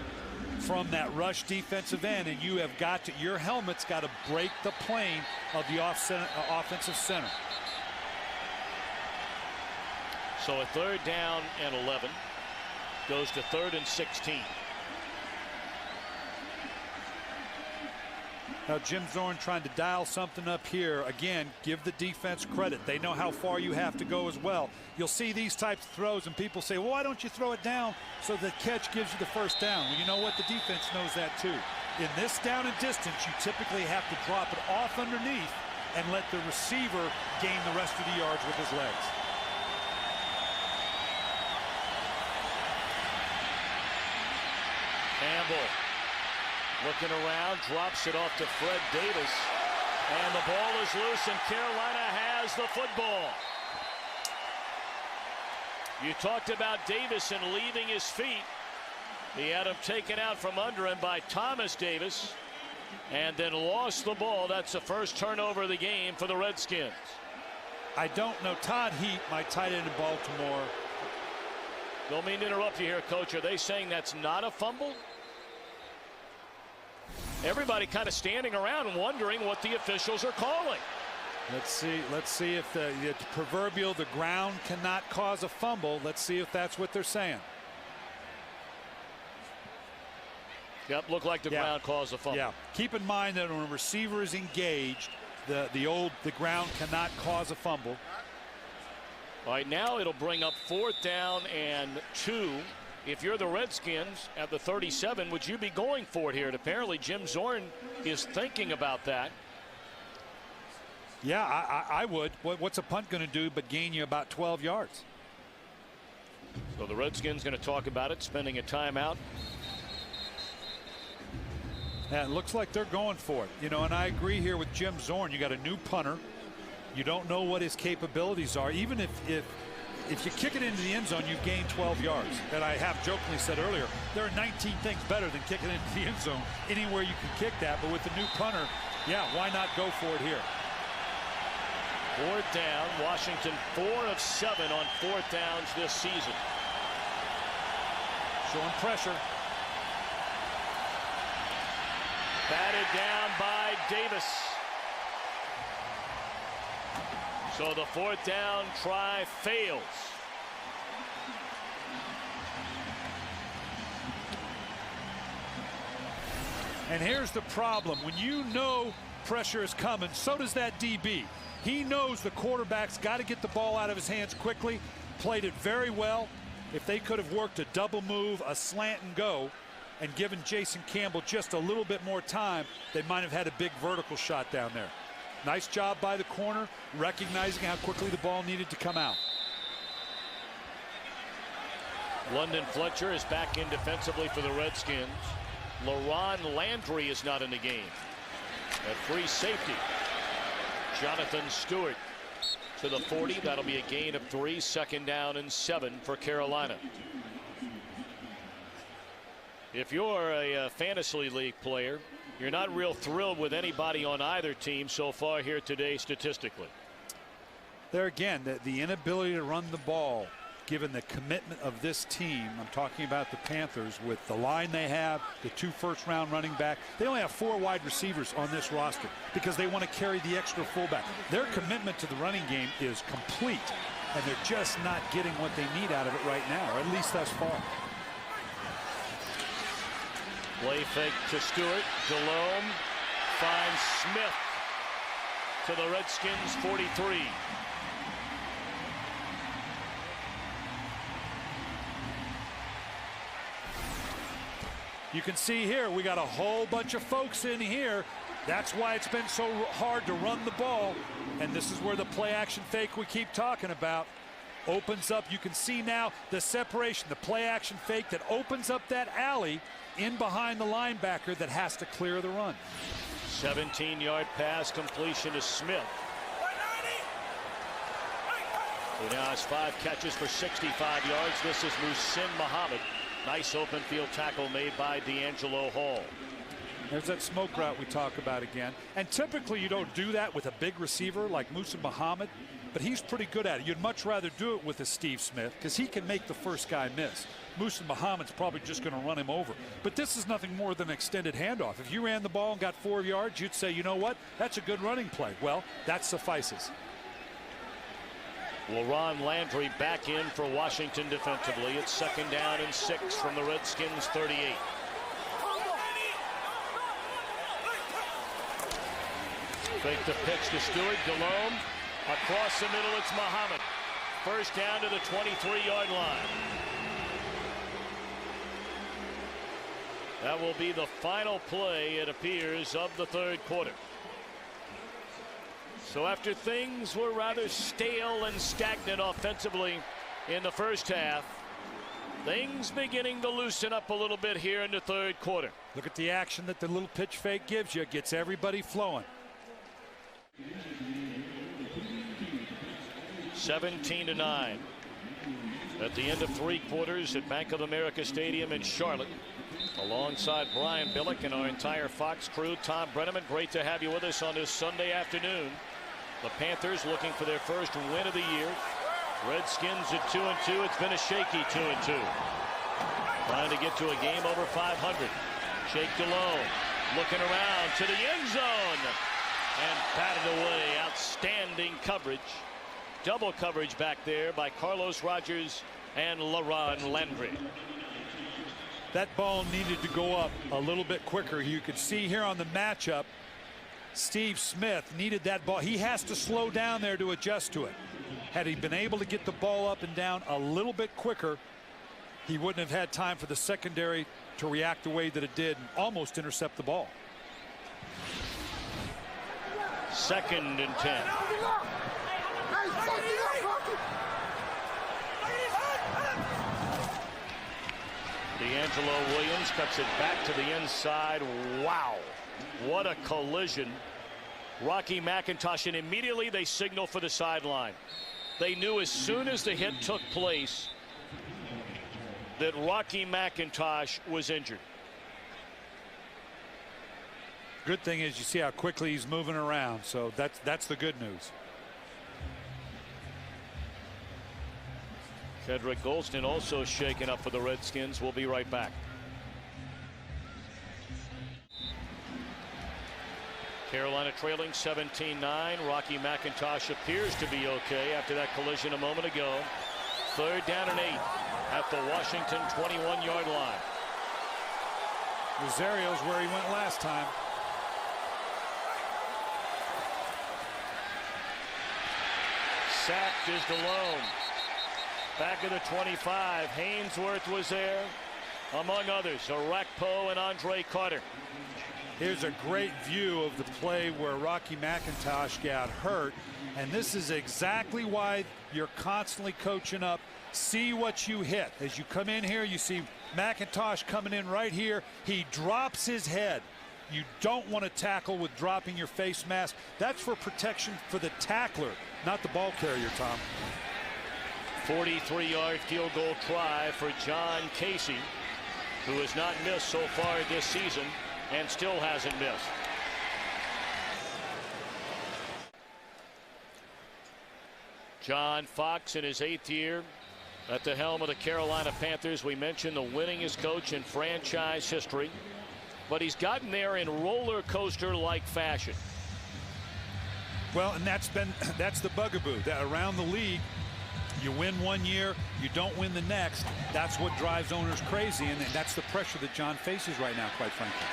from that rush defensive end, and you have got to, your helmet's got to break the plane of the offensive center. So a 3rd down and 11 goes to 3rd and 16. Now Jim Zorn trying to dial something up here. Again, give the defense credit. They know how far you have to go as well. You'll see these types of throws and people say, well, why don't you throw it down so the catch gives you the first down? Well, you know what? The defense knows that too. In this down and distance, you typically have to drop it off underneath and let the receiver gain the rest of the yards with his legs. Campbell looking around, drops it off to Fred Davis, and the ball is loose, and Carolina has the football. You talked about Davis and leaving his feet. He had him taken out from under him by Thomas Davis, and then lost the ball. That's the first turnover of the game for the Redskins. I don't know. Todd Heap, my tight end in Baltimore. Don't mean to interrupt you here, Coach. Are they saying that's not a fumble? Everybody kind of standing around wondering what the officials are calling. Let's see if the proverbial the ground cannot cause a fumble. Let's see if that's what they're saying. Yep, looked like the ground caused a fumble. Yeah. Keep in mind that when a receiver is engaged, the ground cannot cause a fumble. All right, now it'll bring up 4th down and 2. If you're the Redskins at the 37, would you be going for it here? And apparently Jim Zorn is thinking about that. Yeah, I would. What's a punt going to do but gain you about 12 yards? So the Redskins going to talk about it, spending a timeout. Yeah, it looks like they're going for it. You know, and I agree here with Jim Zorn. You got a new punter. You don't know what his capabilities are. Even if you kick it into the end zone, you've gained 12 yards. And I have jokingly said earlier, there are 19 things better than kicking into the end zone. Anywhere you can kick that, but with the new punter, yeah, why not go for it here? 4th down. Washington 4 of 7 on 4th downs this season. Showing pressure. Batted down by Davis. So the 4th down try fails. And here's the problem. When you know pressure is coming, so does that DB. He knows the quarterback's got to get the ball out of his hands quickly. Played it very well. If they could have worked a double move, a slant and go, and given Jason Campbell just a little bit more time, they might have had a big vertical shot down there. Nice job by the corner, recognizing how quickly the ball needed to come out. London Fletcher is back in defensively for the Redskins. LaRon Landry is not in the game. At free safety, Jonathan Stewart to the 40. That'll be a gain of 3. 2nd down and 7 for Carolina. If you're a fantasy league player, you're not real thrilled with anybody on either team so far here today statistically. There again, the inability to run the ball, given the commitment of this team. I'm talking about the Panthers with the line they have, the 2 first-round running back. They only have 4 wide receivers on this roster because they want to carry the extra fullback. Their commitment to the running game is complete, and they're just not getting what they need out of it right now, or at least thus far. Play fake to Stewart. Delhomme finds Smith to the Redskins 43. You can see here we got a whole bunch of folks in here. That's why it's been so hard to run the ball. And this is where the play action fake we keep talking about opens up. You can see now the separation, the play action fake that opens up that alley in behind the linebacker that has to clear the run. 17-yard pass completion to Smith. who now has 5 catches for 65 yards. This is Muhsin Muhammad. Nice open field tackle made by D'Angelo Hall. There's that smoke route we talk about again. And typically you don't do that with a big receiver like Muhsin Muhammad, but he's pretty good at it. You'd much rather do it with a Steve Smith because he can make the first guy miss. Muhsin Muhammad's probably just going to run him over. But this is nothing more than an extended handoff. If you ran the ball and got 4 yards, you'd say, you know what, that's a good running play. Well, that suffices. Well, Ron Landry back in for Washington defensively. It's 2nd down and 6 from the Redskins 38. Fake the pitch to Stewart. Delhomme. Across the middle, it's Muhammad. First down to the 23-yard line. That will be the final play, it appears, of the 3rd quarter. So after things were rather stale and stagnant offensively in the first half, things beginning to loosen up a little bit here in the 3rd quarter. Look at the action that the little pitch fake gives you. It gets everybody flowing. 17-9 at the end of 3 quarters at Bank of America Stadium in Charlotte. Alongside Brian Billick and our entire Fox crew, Tom Brenneman, great to have you with us on this Sunday afternoon. The Panthers looking for their first win of the year. Redskins at 2-2. It's been a shaky 2-2. Trying to get to a game over 500. Shake Delhomme looking around to the end zone and batted away. Outstanding coverage. Double coverage back there by Carlos Rogers and LaRon Landry. That ball needed to go up a little bit quicker. You could see here on the matchup, Steve Smith needed that ball. He has to slow down there to adjust to it. Had he been able to get the ball up and down a little bit quicker, he wouldn't have had time for the secondary to react the way that it did and almost intercept the ball. 2nd and 10. D'Angelo Williams cuts it back to the inside. Wow, what a collision. Rocky McIntosh, and immediately they signal for the sideline. They knew as soon as the hit took place that Rocky McIntosh was injured. Good thing is you see how quickly he's moving around, so that's the good news. Cedric Golston also shaken up for the Redskins. We'll be right back. Carolina trailing 17-9. Rocky McIntosh appears to be okay after that collision a moment ago. 3rd down and 8 at the Washington 21-yard line. Rosario's where he went last time. Sacked is Delhomme. Back of the 25. Hainsworth was there, among others. Arakpo and Andre Carter. Here's a great view of the play where Rocky McIntosh got hurt. And this is exactly why you're constantly coaching up. See what you hit. As you come in here, you see McIntosh coming in right here. He drops his head. You don't want to tackle with dropping your face mask. That's for protection for the tackler, not the ball carrier, Tom. 43-yard field goal try for John Casey, who has not missed so far this season and still hasn't missed. John Fox in his 8th year at the helm of the Carolina Panthers. We mentioned the winningest coach in franchise history, but he's gotten there in roller coaster like fashion. Well, and that's the bugaboo that around the league. You win one year, you don't win the next. That's what drives owners crazy, and that's the pressure that John faces right now, quite frankly.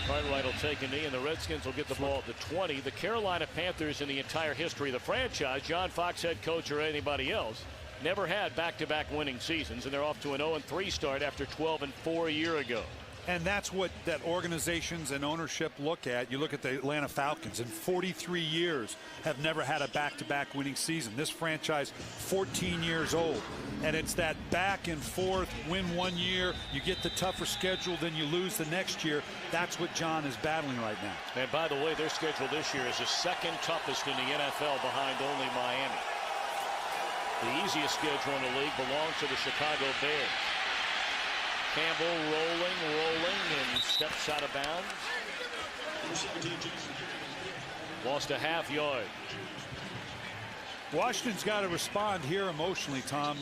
Cartwright will take a knee, and the Redskins will get the ball at the 20. The Carolina Panthers, in the entire history of the franchise, John Fox head coach or anybody else, never had back-to-back winning seasons, and they're off to an 0-3 start after 12-4 a year ago. And that's what that organizations and ownership look at. You look at the Atlanta Falcons, in 43 years have never had a back-to-back winning season. This franchise, 14 years old. And it's that back and forth, win one year, you get the tougher schedule, then you lose the next year. That's what John is battling right now. And by the way, their schedule this year is the second toughest in the NFL behind only Miami. The easiest schedule in the league belongs to the Chicago Bears. Campbell rolling, and steps out of bounds. Lost a half yard. Washington's got to respond here emotionally, Tom.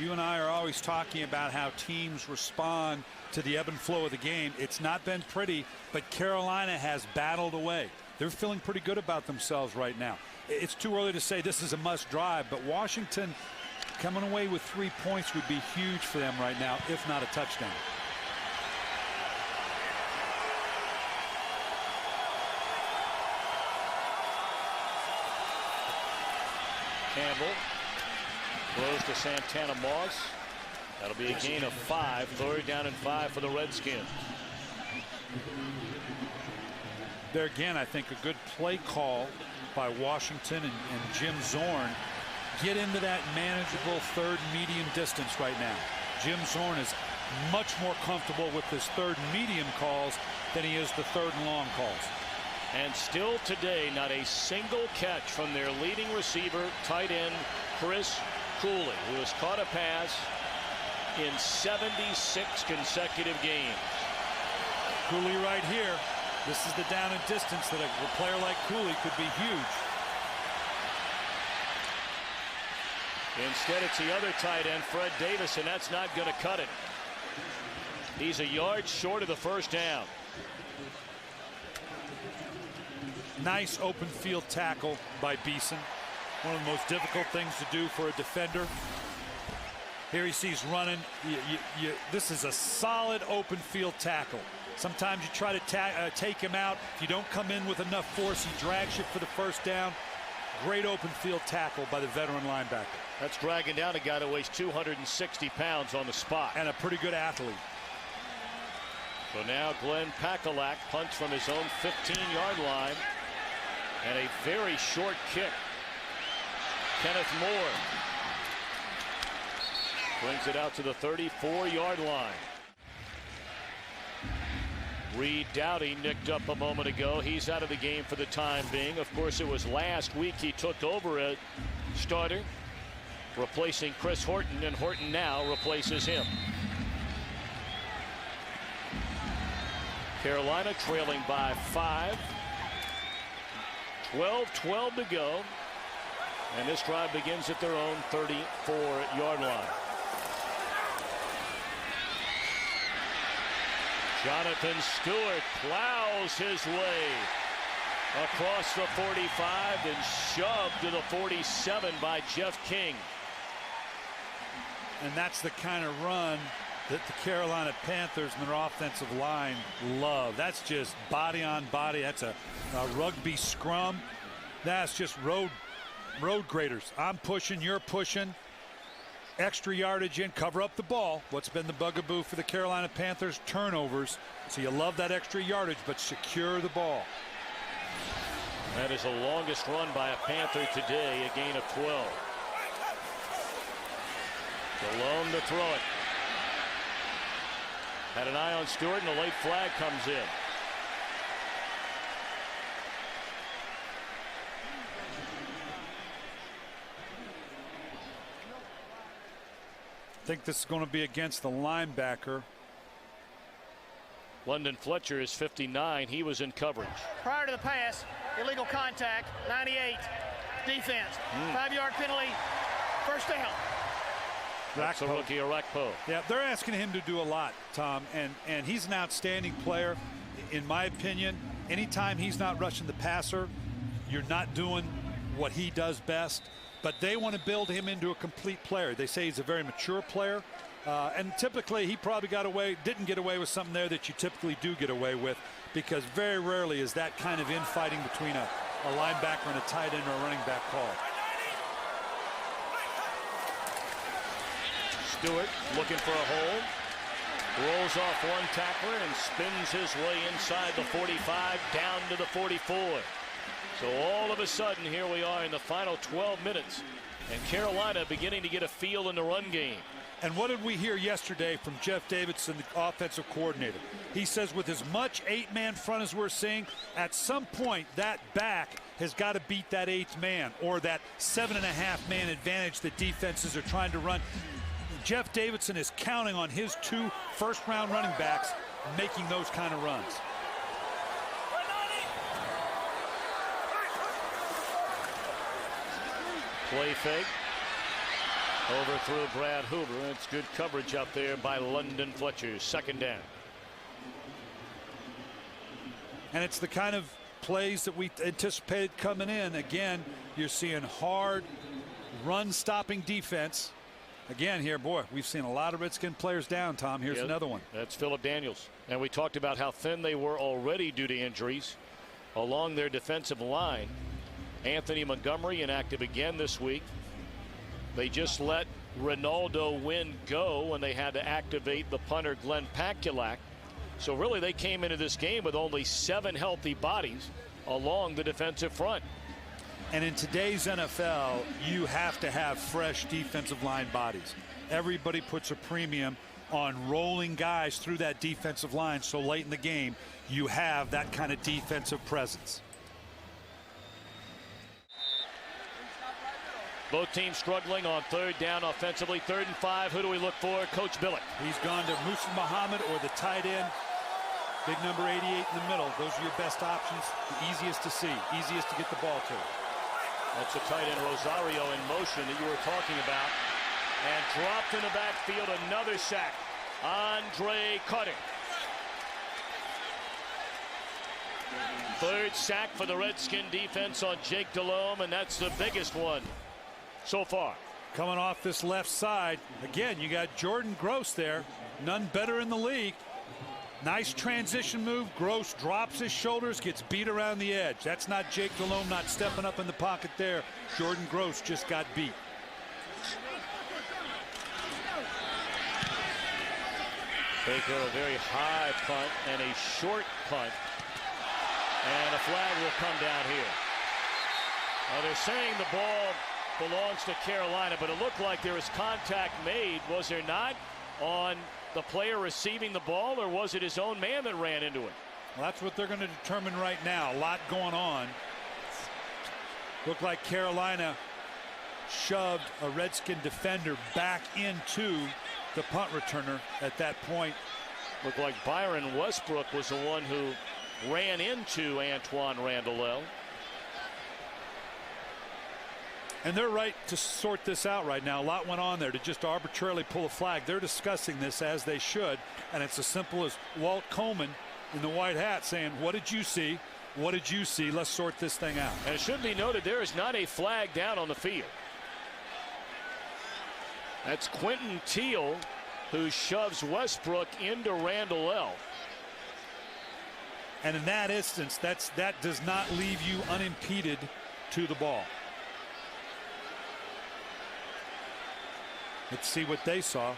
You and I are always talking about how teams respond to the ebb and flow of the game. It's not been pretty, but Carolina has battled away. They're feeling pretty good about themselves right now. It's too early to say this is a must drive, but Washington coming away with 3 points would be huge for them right now, if not a touchdown. Campbell throws to Santana Moss. That'll be a gain of 5. 3rd down and 5 for the Redskins. There again, I think a good play call by Washington and Jim Zorn. Get into that manageable third medium distance right now. Jim Zorn is much more comfortable with his third medium calls than he is the third and long calls. And still today, not a single catch from their leading receiver, tight end Chris Cooley, who has caught a pass in 76 consecutive games. Cooley right here. This is the down and distance that a player like Cooley could be huge. Instead, it's the other tight end, Fred Davis, and that's not going to cut it. He's a yard short of the first down. Nice open field tackle by Beeson. One of the most difficult things to do for a defender. Here he sees running. This is a solid open field tackle. Sometimes you try to take him out. If you don't come in with enough force, he drags you for the first down. Great open field tackle by the veteran linebacker. That's dragging down a guy that weighs 260 pounds on the spot. And a pretty good athlete. So now Glenn Pakalak punts from his own 15-yard line. And a very short kick. Kenneth Moore brings it out to the 34-yard line. Reed Doughty nicked up a moment ago. He's out of the game for the time being. Of course, it was last week he took over as starter, replacing Chris Horton, and Horton now replaces him. Carolina trailing by 5. 12-12 to go. And this drive begins at their own 34-yard line. Jonathan Stewart plows his way across the 45 and shoved to the 47 by Jeff King. And that's the kind of run that the Carolina Panthers and their offensive line love. That's just body on body. That's a rugby scrum. That's just road graders. I'm pushing, you're pushing. Extra yardage in, cover up the ball. What's been the bugaboo for the Carolina Panthers? Turnovers. So you love that extra yardage, but secure the ball. That is the longest run by a Panther today, a gain of 12. Alone to throw it. Had an eye on Stewart, and a late flag comes in. I think this is going to be against the linebacker. London Fletcher is 59. He was in coverage. Prior to the pass, illegal contact, 98. Defense, 5-yard penalty, first down. That's a rookie, Arakpo. Yeah, they're asking him to do a lot, Tom, and he's an outstanding player. In my opinion, anytime he's not rushing the passer, you're not doing what he does best. But they want to build him into a complete player. They say he's a very mature player. And typically, he probably didn't get away with something there that you typically do get away with, because very rarely is that kind of infighting between a linebacker and a tight end or a running back call. Stewart looking for a hole. Rolls off one tackler and spins his way inside the 45 down to the 44. So all of a sudden, here we are in the final 12 minutes. And Carolina beginning to get a feel in the run game. And what did we hear yesterday from Jeff Davidson, the offensive coordinator? He says with as much 8-man front as we're seeing, at some point that back has got to beat that 8th man or that 7.5-man advantage that defenses are trying to run. Jeff Davidson is counting on his 2 first-round running backs making those kind of runs. Play fake. Overthrew Brad Hoover. It's good coverage up there by London Fletcher. Second down. And it's the kind of plays that we anticipated coming in. Again, you're seeing hard run-stopping defense. Again here, boy, we've seen a lot of Redskin players down, Tom. Here's another one. That's Phillip Daniels. And we talked about how thin they were already due to injuries along their defensive line. Anthony Montgomery inactive again this week. They just let Ronaldo Wynn go when they had to activate the punter Glenn Pakulak. So really they came into this game with only 7 healthy bodies along the defensive front. And in today's NFL, you have to have fresh defensive line bodies. Everybody puts a premium on rolling guys through that defensive line so late in the game you have that kind of defensive presence. Both teams struggling on 3rd down offensively. 3rd and 5. Who do we look for? Coach Billick. He's gone to Musa Muhammad or the tight end. Big number 88 in the middle. Those are your best options. The easiest to see. Easiest to get the ball to. That's the tight end Rosario in motion that you were talking about. And dropped in the backfield. Another sack. Andre Cutting. 3rd sack for the Redskin defense on Jake Delhomme, and that's the biggest one so far. Coming off this left side, again, you got Jordan Gross there. None better in the league. Nice transition move. Gross drops his shoulders, gets beat around the edge. That's not Jake Delhomme not stepping up in the pocket there. Jordan Gross just got beat. Baker, a very high punt and a short punt. And a flag will come down here. Now they're saying the ball belongs to Carolina, but it looked like there was contact made, was there not, on the player receiving the ball, or was it his own man that ran into it? Well, that's what they're going to determine right now. A lot going on. Looked like Carolina shoved a Redskin defender back into the punt returner at that point. Looked like Byron Westbrook was the one who ran into Antoine Randall. And they're right to sort this out right now. A lot went on there to just arbitrarily pull a flag. They're discussing this as they should. And it's as simple as Walt Coleman in the white hat saying, what did you see? What did you see? Let's sort this thing out. And it should be noted there is not a flag down on the field. That's Quentin Teal who shoves Westbrook into Randall. And in that instance, that does not leave you unimpeded to the ball. Let's see what they saw.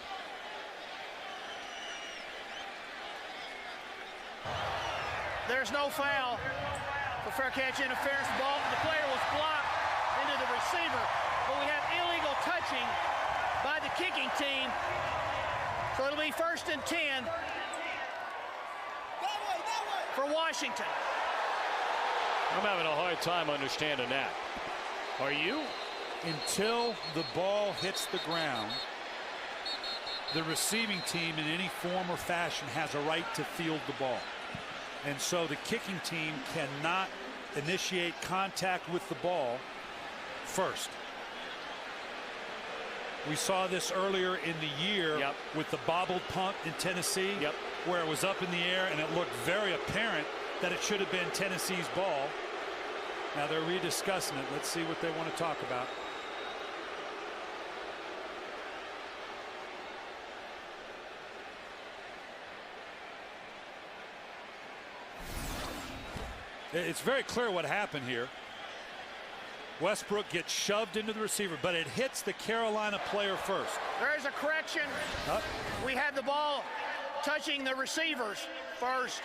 There's no foul for fair catch interference. The player was blocked into the receiver, but we have illegal touching by the kicking team. So it'll be 1st and 10 for Washington. I'm having a hard time understanding that. Are you? Until the ball hits the ground, the receiving team in any form or fashion has a right to field the ball. And so the kicking team cannot initiate contact with the ball first. We saw this earlier in the year with the bobbled punt in Tennessee, where it was up in the air and it looked very apparent that it should have been Tennessee's ball. Now they're rediscussing it. Let's see what they want to talk about. It's very clear what happened here. Westbrook gets shoved into the receiver, but it hits the Carolina player first. There's a correction. We had the ball touching the receivers first,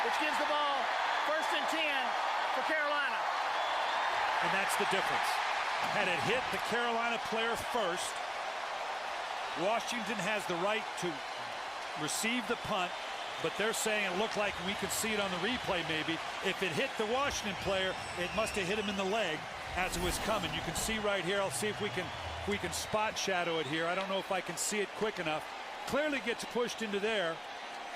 which gives the ball 1st and 10 for Carolina. And that's the difference. Had it hit the Carolina player first, Washington has the right to receive the punt, but they're saying it looked like, we could see it on the replay maybe, if it hit the Washington player, it must have hit him in the leg as it was coming. You can see right here. I'll see if we can spot shadow it here. I don't know if I can see it quick enough. Clearly gets pushed into there.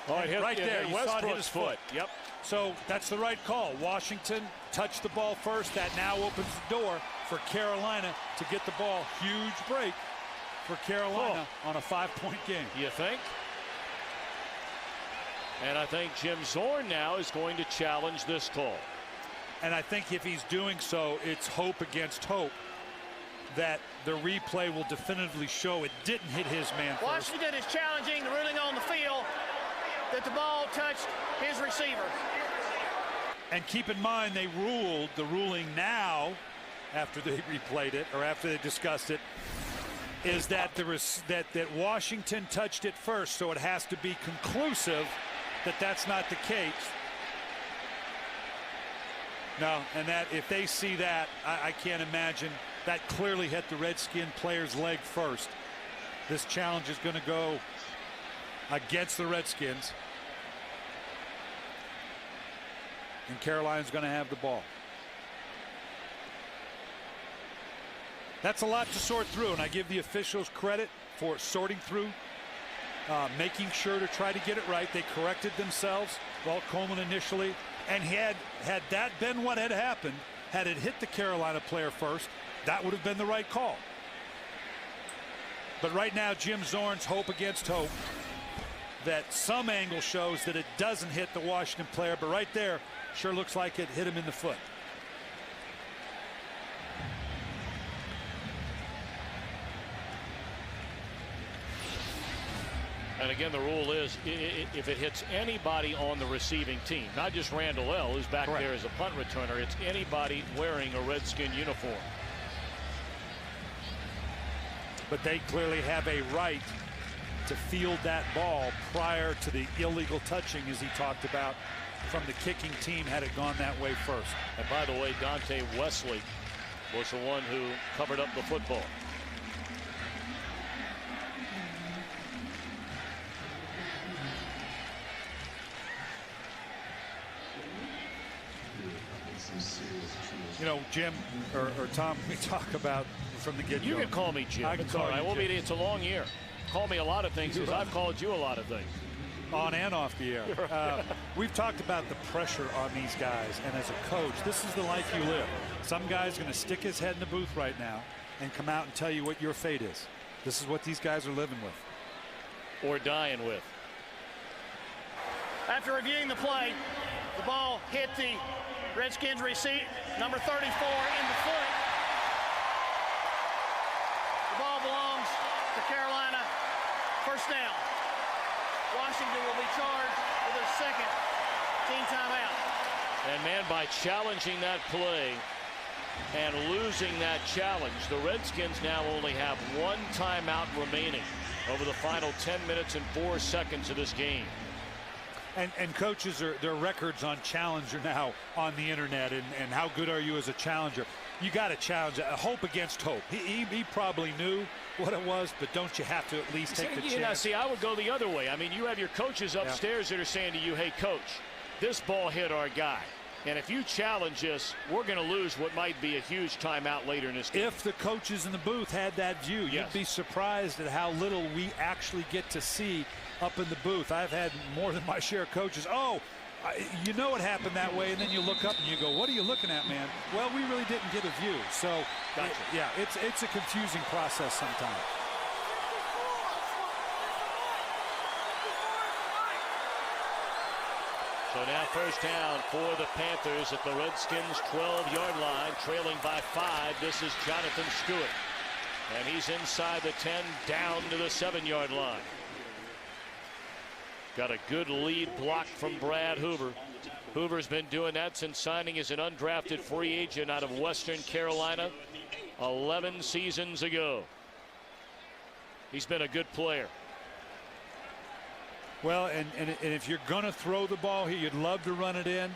Oh, it hit, right there. You saw it hit his foot. Yep. So that's the right call. Washington touched the ball first. That now opens the door for Carolina to get the ball. Huge break for Carolina on a 5-point game. You think? And I think Jim Zorn now is going to challenge this call. And I think if he's doing so, it's hope against hope that the replay will definitively show it didn't hit his man first. Washington is challenging the ruling on the field that the ball touched his receiver. And keep in mind, they ruled the ruling now, after they replayed it or after they discussed it, is that there was that Washington touched it first, so it has to be conclusive that that's not the case. No, and that if they see that, I can't imagine. That clearly hit the Redskin player's leg first. This challenge is going to go against the Redskins. And Carolina's going to have the ball. That's a lot to sort through, and I give the officials credit for sorting through, making sure to try to get it right. They corrected themselves, Walt Coleman initially, and had that been what had happened, had it hit the Carolina player first, that would have been the right call. But right now, Jim Zorn's hope against hope that some angle shows that it doesn't hit the Washington player, but right there sure looks like it hit him in the foot. And again, the rule is if it hits anybody on the receiving team, not just Randall L., who's back there as a punt returner, it's anybody wearing a Redskin uniform. But they clearly have a right to field that ball prior to the illegal touching, as he talked about, from the kicking team had it gone that way first. And by the way, Dante Wesley was the one who covered up the football. You know, Jim or Tom, we talk about from the get-go. You can call me Jim. It's all right. It's a long year. Call me a lot of things, because I've called you a lot of things. On and off the air. We've talked about the pressure on these guys, and as a coach, this is the life you live. Some guy's going to stick his head in the booth right now and come out and tell you what your fate is. This is what these guys are living with. Or dying with. After reviewing the play, the ball hit the Redskins receiver, number 34, in the foot. The ball belongs to Carolina. First down. Washington will be charged with a second team timeout. And man, by challenging that play and losing that challenge, the Redskins now only have one timeout remaining over the final 10 minutes and 4 seconds of this game. And coaches, their records on challenge are now on the internet, and how good are you as a challenger? You got to challenge. Hope against hope. He probably knew what it was, but don't you have to at least take the chance? See, I would go the other way. I mean, you have your coaches upstairs that are saying to you, hey, coach, this ball hit our guy. And if you challenge us, we're going to lose what might be a huge timeout later in this game. If the coaches in the booth had that view, you'd be surprised at how little we actually get to see up in the booth. I've had more than my share of coaches. Oh, you know it happened that way, and then you look up and you go, what are you looking at, man? Well, we really didn't get a view. So, it's a confusing process sometimes. So now first down for the Panthers at the Redskins 12-yard line, trailing by 5. This is Jonathan Stewart. And he's inside the 10, down to the 7-yard line. Got a good lead block from Brad Hoover. Hoover's been doing that since signing as an undrafted free agent out of Western Carolina 11 seasons ago. He's been a good player. Well, and if you're going to throw the ball here, you'd love to run it in.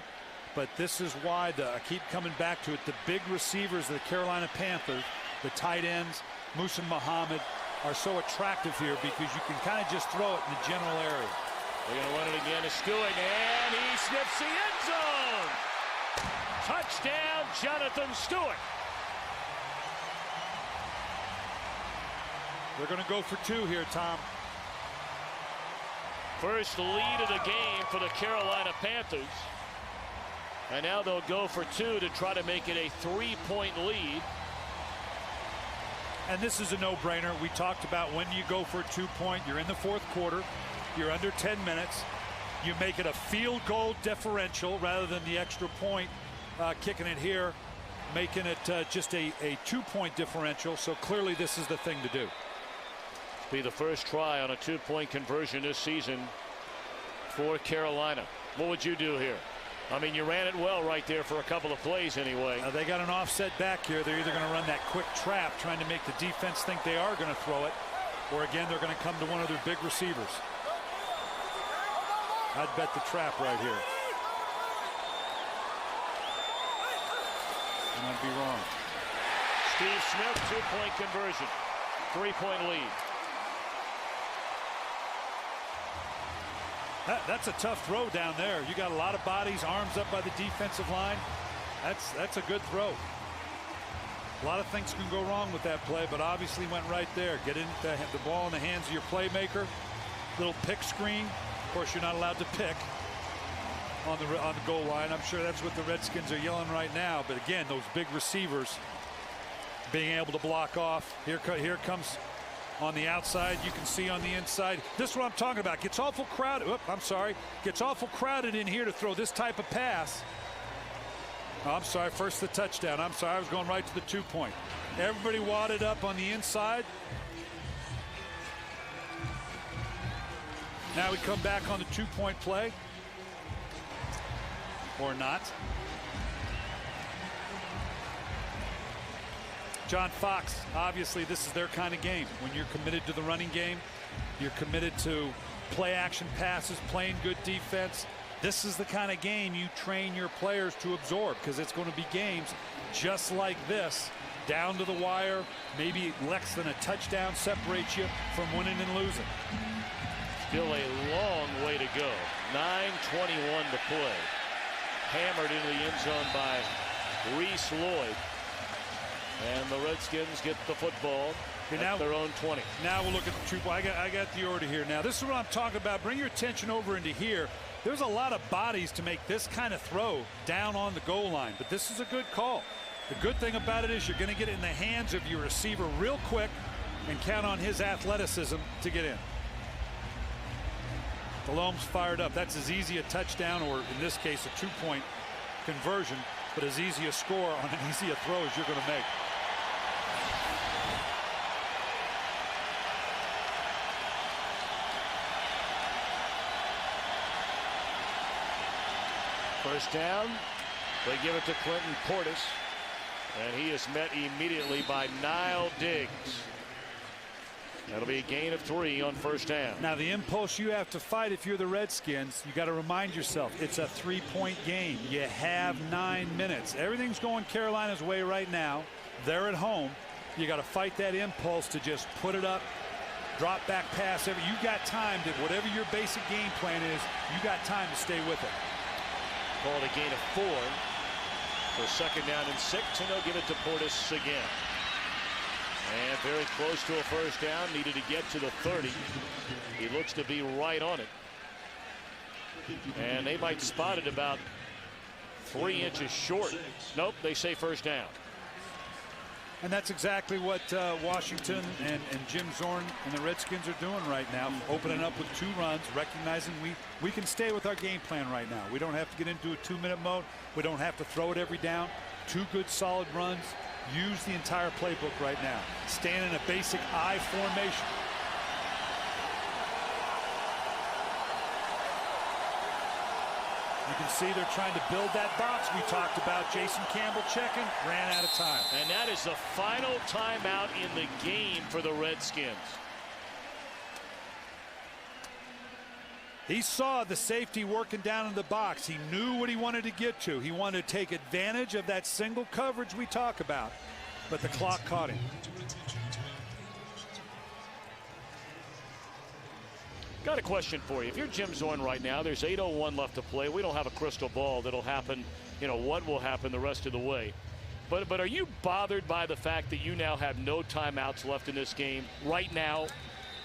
But this is why I keep coming back to it. The big receivers of the Carolina Panthers, the tight ends, Musa Muhammad, are so attractive here because you can kind of just throw it in the general area. They're going to run it again to Stewart, and he sniffs the end zone. Touchdown, Jonathan Stewart. They're going to go for 2 here, Tom. First lead of the game for the Carolina Panthers. And now they'll go for 2 to try to make it a 3-point lead. And this is a no-brainer. We talked about when you go for a 2-point. You're in the 4th quarter. You're under 10 minutes. You make it a field goal differential rather than the extra point, kicking it here, making it just a 2-point differential. So clearly this is the thing to do. Be the first try on a 2-point conversion this season for Carolina. What would you do here? I mean, you ran it well right there for a couple of plays anyway. They got an offset back here. They're either going to run that quick trap trying to make the defense think they are going to throw it, or again they're going to come to one of their big receivers. I'd bet the trap right here. And I'd be wrong. Steve Smith, 2-point conversion, 3-point lead. That's a tough throw down there. You got a lot of bodies, arms up by the defensive line. That's a good throw. A lot of things can go wrong with that play, but obviously went right there. Get in the ball in the hands of your playmaker. Little pick screen. Of course, you're not allowed to pick on the goal line. I'm sure that's what the Redskins are yelling right now. But again, those big receivers being able to block off. Here comes on the outside. You can see on the inside. This is what I'm talking about. Gets awful crowded. Gets awful crowded in here to throw this type of pass. Oh, I'm sorry. First the touchdown. I'm sorry. I was going right to the 2-point. Everybody wadded up on the inside. Now we come back on the 2-point play. Or not. John Fox, obviously this is their kind of game. When you're committed to the running game, you're committed to play action passes, playing good defense. This is the kind of game you train your players to absorb, because it's going to be games just like this, down to the wire. Maybe less than a touchdown separates you from winning and losing. Still a long way to go. 9:21 to play. Hammered into the end zone by Reese Lloyd. And the Redskins get the football at their own 20. Now we'll look at the 2. I got the order here now. This is what I'm talking about. Bring your attention over into here. There's a lot of bodies to make this kind of throw down on the goal line, but this is a good call. The good thing about it is you're going to get it in the hands of your receiver real quick and count on his athleticism to get in. Delhome's fired up. That's as easy a touchdown, or in this case a 2-point conversion, but as easy a score on an easy a throw as you're going to make. First down. They give it to Clinton Portis, and he is met immediately by Nile Diggs. That'll be a gain of 3 on first down. Now the impulse you have to fight if you're the Redskins, you got to remind yourself it's a 3-point game. You have 9 minutes. Everything's going Carolina's way right now. They're at home. You got to fight that impulse to just put it up, drop back pass. You got time to, whatever your basic game plan is, you got time to stay with it. Called a gain of 4 for second down and 6, and they'll give it to Portis again. And very close to a first down. Needed to get to the 30. He looks to be right on it. And they might spot it about 3 inches short. Nope, they say first down. And that's exactly what Washington and Jim Zorn and the Redskins are doing right now, opening up with 2 runs, recognizing we can stay with our game plan right now. We don't have to get into a 2-minute mode. We don't have to throw it every down. 2 good solid runs. Use the entire playbook right now. Stand in a basic I formation. You can see they're trying to build that box we talked about. Jason Campbell checking, ran out of time. And that is the final timeout in the game for the Redskins. He saw the safety working down in the box. He knew what he wanted to get to. He wanted to take advantage of that single coverage we talk about, but the clock caught him. Got a question for you. If you're Jim Zorn right now, there's 8:01 left to play. We don't have a crystal ball that'll happen, you know, what will happen the rest of the way. But are you bothered by the fact that you now have no timeouts left in this game right now?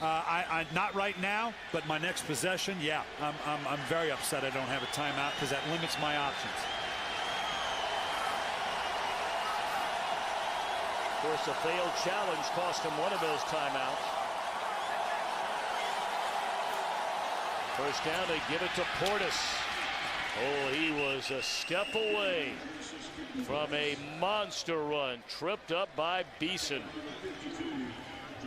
I not right now, but my next possession, yeah. I'm very upset I don't have a timeout because that limits my options. Of course, a failed challenge cost him one of those timeouts. First down, they give it to Portis. Oh, he was a step away from a monster run, tripped up by Beeson.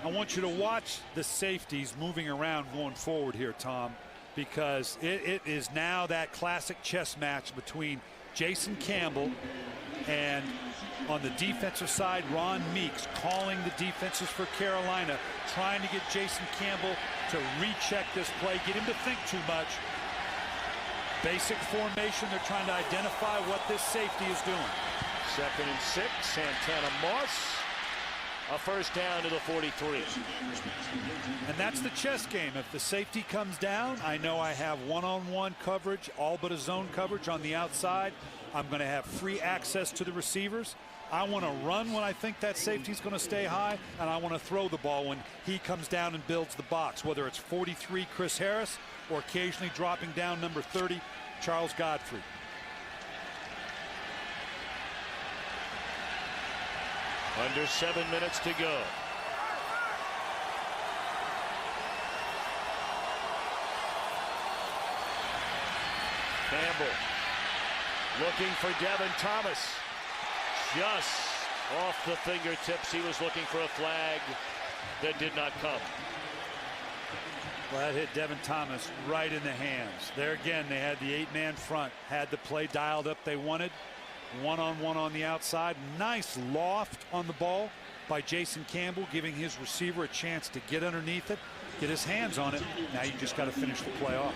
I want you to watch the safeties moving around going forward here, Tom, because it is now that classic chess match between Jason Campbell and, on the defensive side, Ron Meeks calling the defenses for Carolina, trying to get Jason Campbell to recheck this play, get him to think too much. Basic formation, they're trying to identify what this safety is doing. 2nd and 6, Santana Moss. A first down to the 43. And that's the chess game. If the safety comes down, I know I have one-on-one coverage, all but a zone coverage on the outside. I'm going to have free access to the receivers. I want to run when I think that safety's going to stay high, and I want to throw the ball when he comes down and builds the box, whether it's 43 Chris Harris or occasionally dropping down number 30 Charles Godfrey. Under 7 minutes to go. Campbell looking for Devin Thomas. Just off the fingertips. He was looking for a flag that did not come. Well, that hit Devin Thomas right in the hands. There again, they had the 8-man front, had the play dialed up they wanted. One-on-one on the outside. Nice loft on the ball by Jason Campbell, giving his receiver a chance to get underneath it, get his hands on it. Now you just got to finish the play off.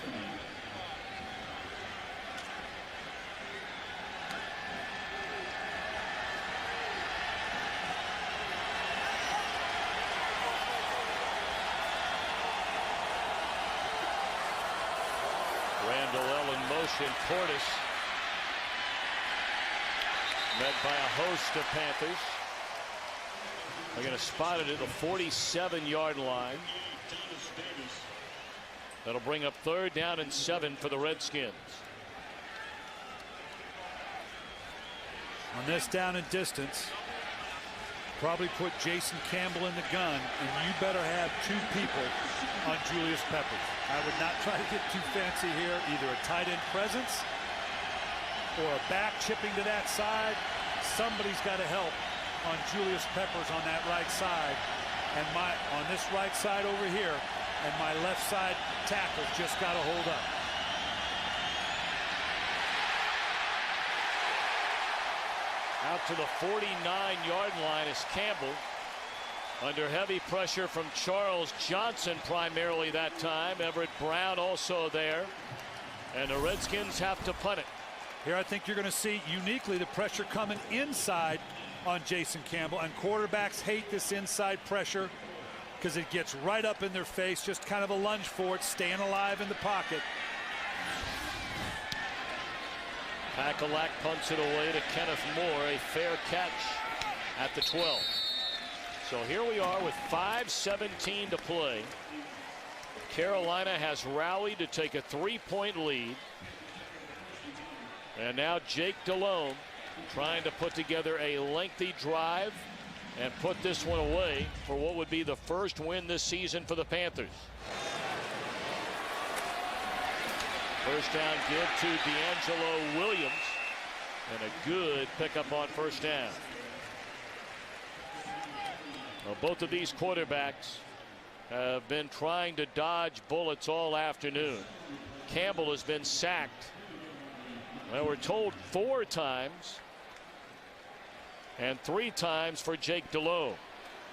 Randall in motion. Portis met by a host of Panthers. They're going to spot it at the 47-yard line. That'll bring up 3rd down and 7 for the Redskins. On this down and distance, probably put Jason Campbell in the gun, and you better have 2 people on Julius Peppers. I would not try to get too fancy here. Either a tight end presence or a back chipping to that side. Somebody's got to help on Julius Peppers on that right side, and on this right side over here, and my left side tackle just got to hold up. Out to the 49-yard line is Campbell, under heavy pressure from Charles Johnson primarily that time. Everett Brown also there, and the Redskins have to punt it. Here I think you're going to see uniquely the pressure coming inside on Jason Campbell, and quarterbacks hate this inside pressure because it gets right up in their face. Just kind of a lunge for it, staying alive in the pocket. Pakalak punts it away to Kenneth Moore, a fair catch at the 12. So here we are with 5:17 to play. Carolina has rallied to take a 3-point lead. And now Jake Delhomme trying to put together a lengthy drive and put this one away for what would be the first win this season for the Panthers. First down give to D'Angelo Williams, and a good pickup on first down. Well, both of these quarterbacks have been trying to dodge bullets all afternoon. Campbell has been sacked, well, we're told 4 times, and 3 times for Jake Delhomme.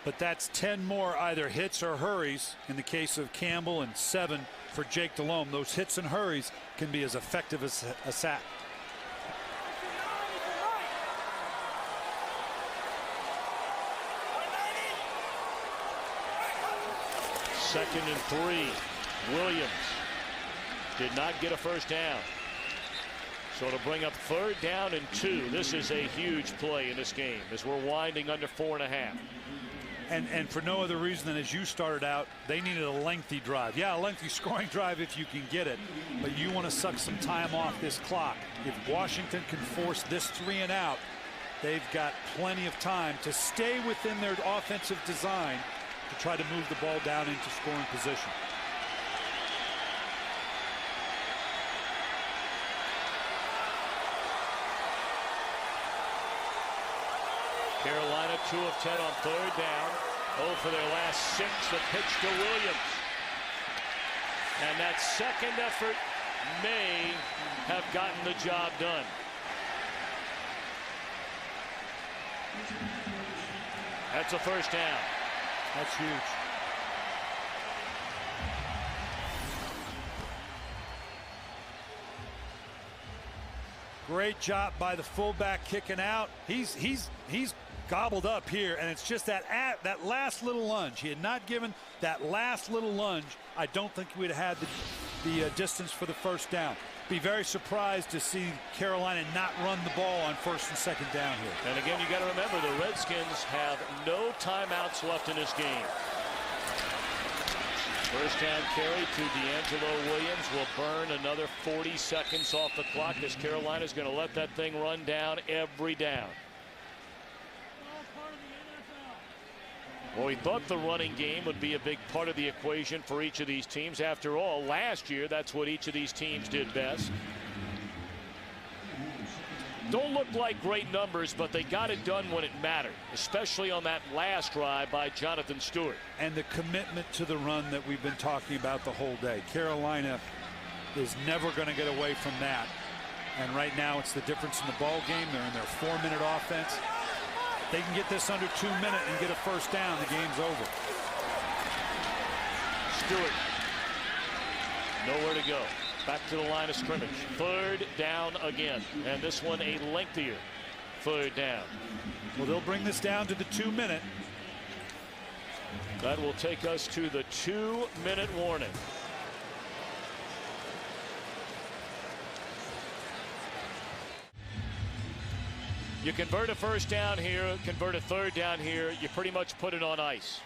but that's 10 more either hits or hurries in the case of Campbell, and 7 for Jake Delhomme. Those hits and hurries can be as effective as a sack. Second and 3. Williams did not get a first down. So to bring up 3rd down and 2, this is a huge play in this game as we're winding under 4.5. And for no other reason than, as you started out, they needed a lengthy drive. Yeah, a lengthy scoring drive if you can get it, but you want to suck some time off this clock. If Washington can force this 3 and out, they've got plenty of time to stay within their offensive design to try to move the ball down into scoring position. Carolina 2 of 10 on 3rd down. 0 for their last 6. The pitch to Williams. And that second effort may have gotten the job done. That's a first down. That's huge. Great job by the fullback kicking out. He's gobbled up here, and it's just that last little lunge. He had not given that last little lunge. I don't think we'd have had the distance for the first down. Be very surprised to see Carolina not run the ball on 1st and 2nd down here. And again, you got to remember the Redskins have no timeouts left in this game. First down carry to D'Angelo Williams will burn another 40 seconds off the clock as Carolina's going to let that thing run down every down. Well, we thought the running game would be a big part of the equation for each of these teams. After all, last year, that's what each of these teams did best. Don't look like great numbers, but they got it done when it mattered, especially on that last drive by Jonathan Stewart. And the commitment to the run that we've been talking about the whole day. Carolina is never going to get away from that. And right now, it's the difference in the ball game. They're in their 4-minute offense. They can get this under 2 minutes and get a first down. The game's over. Stewart. Nowhere to go. Back to the line of scrimmage. 3rd down again. And this one a lengthier 3rd down. Well, they'll bring this down to the 2-minute. That will take us to the 2-minute warning. You convert a first down here, convert a 3rd down here, you pretty much put it on ice.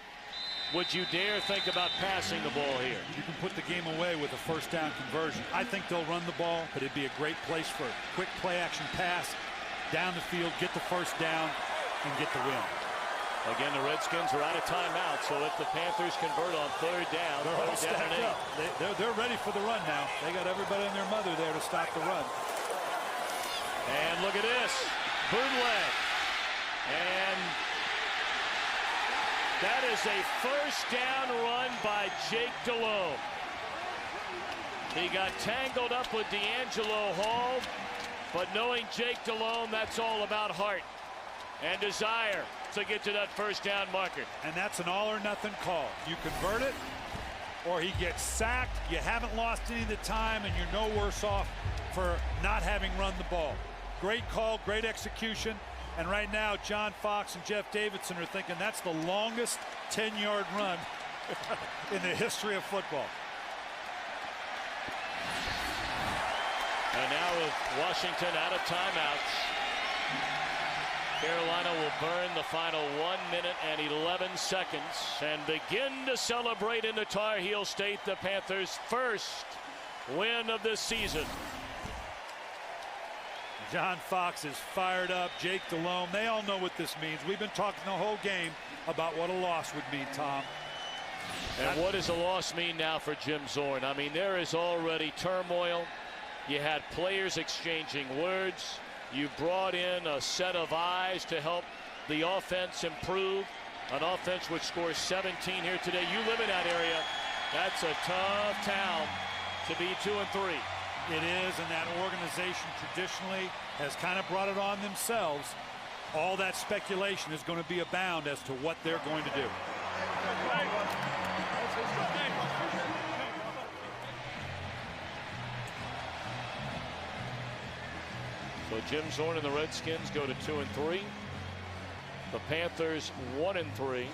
Would you dare think about passing the ball here? You can put the game away with a first down conversion. I think they'll run the ball, but it'd be a great place for a quick play action pass down the field, get the first down, and get the win. Again, the Redskins are out of timeout, so if the Panthers convert on 3rd down, they're all stacked up. They're ready for the run now. They got everybody and their mother there to stop the run. And look at this. Bootleg. And that is a first down run by Jake Delhomme. He got tangled up with D'Angelo Hall, but knowing Jake Delhomme, that's all about heart and desire to get to that first down marker. And that's an all or nothing call. You convert it or he gets sacked. You haven't lost any of the time, and you're no worse off for not having run the ball. Great call, great execution. And right now, John Fox and Jeff Davidson are thinking that's the longest 10-yard run in the history of football. And now with Washington out of timeouts, Carolina will burn the final 1 minute and 11 seconds and begin to celebrate in the Tar Heel State the Panthers' first win of this season. John Fox is fired up. Jake Delhomme, they all know what this means. We've been talking the whole game about what a loss would mean, Tom. And what does a loss mean now for Jim Zorn? I mean, there is already turmoil. You had players exchanging words. You brought in a set of eyes to help the offense improve. An offense which scores 17 here today. You live in that area. That's a tough town to be 2-3. It is, and that organization traditionally has kind of brought it on themselves all that speculation is going to be abound as to what they're going to do. So Jim Zorn and the Redskins go to 2-3. The Panthers 1-3.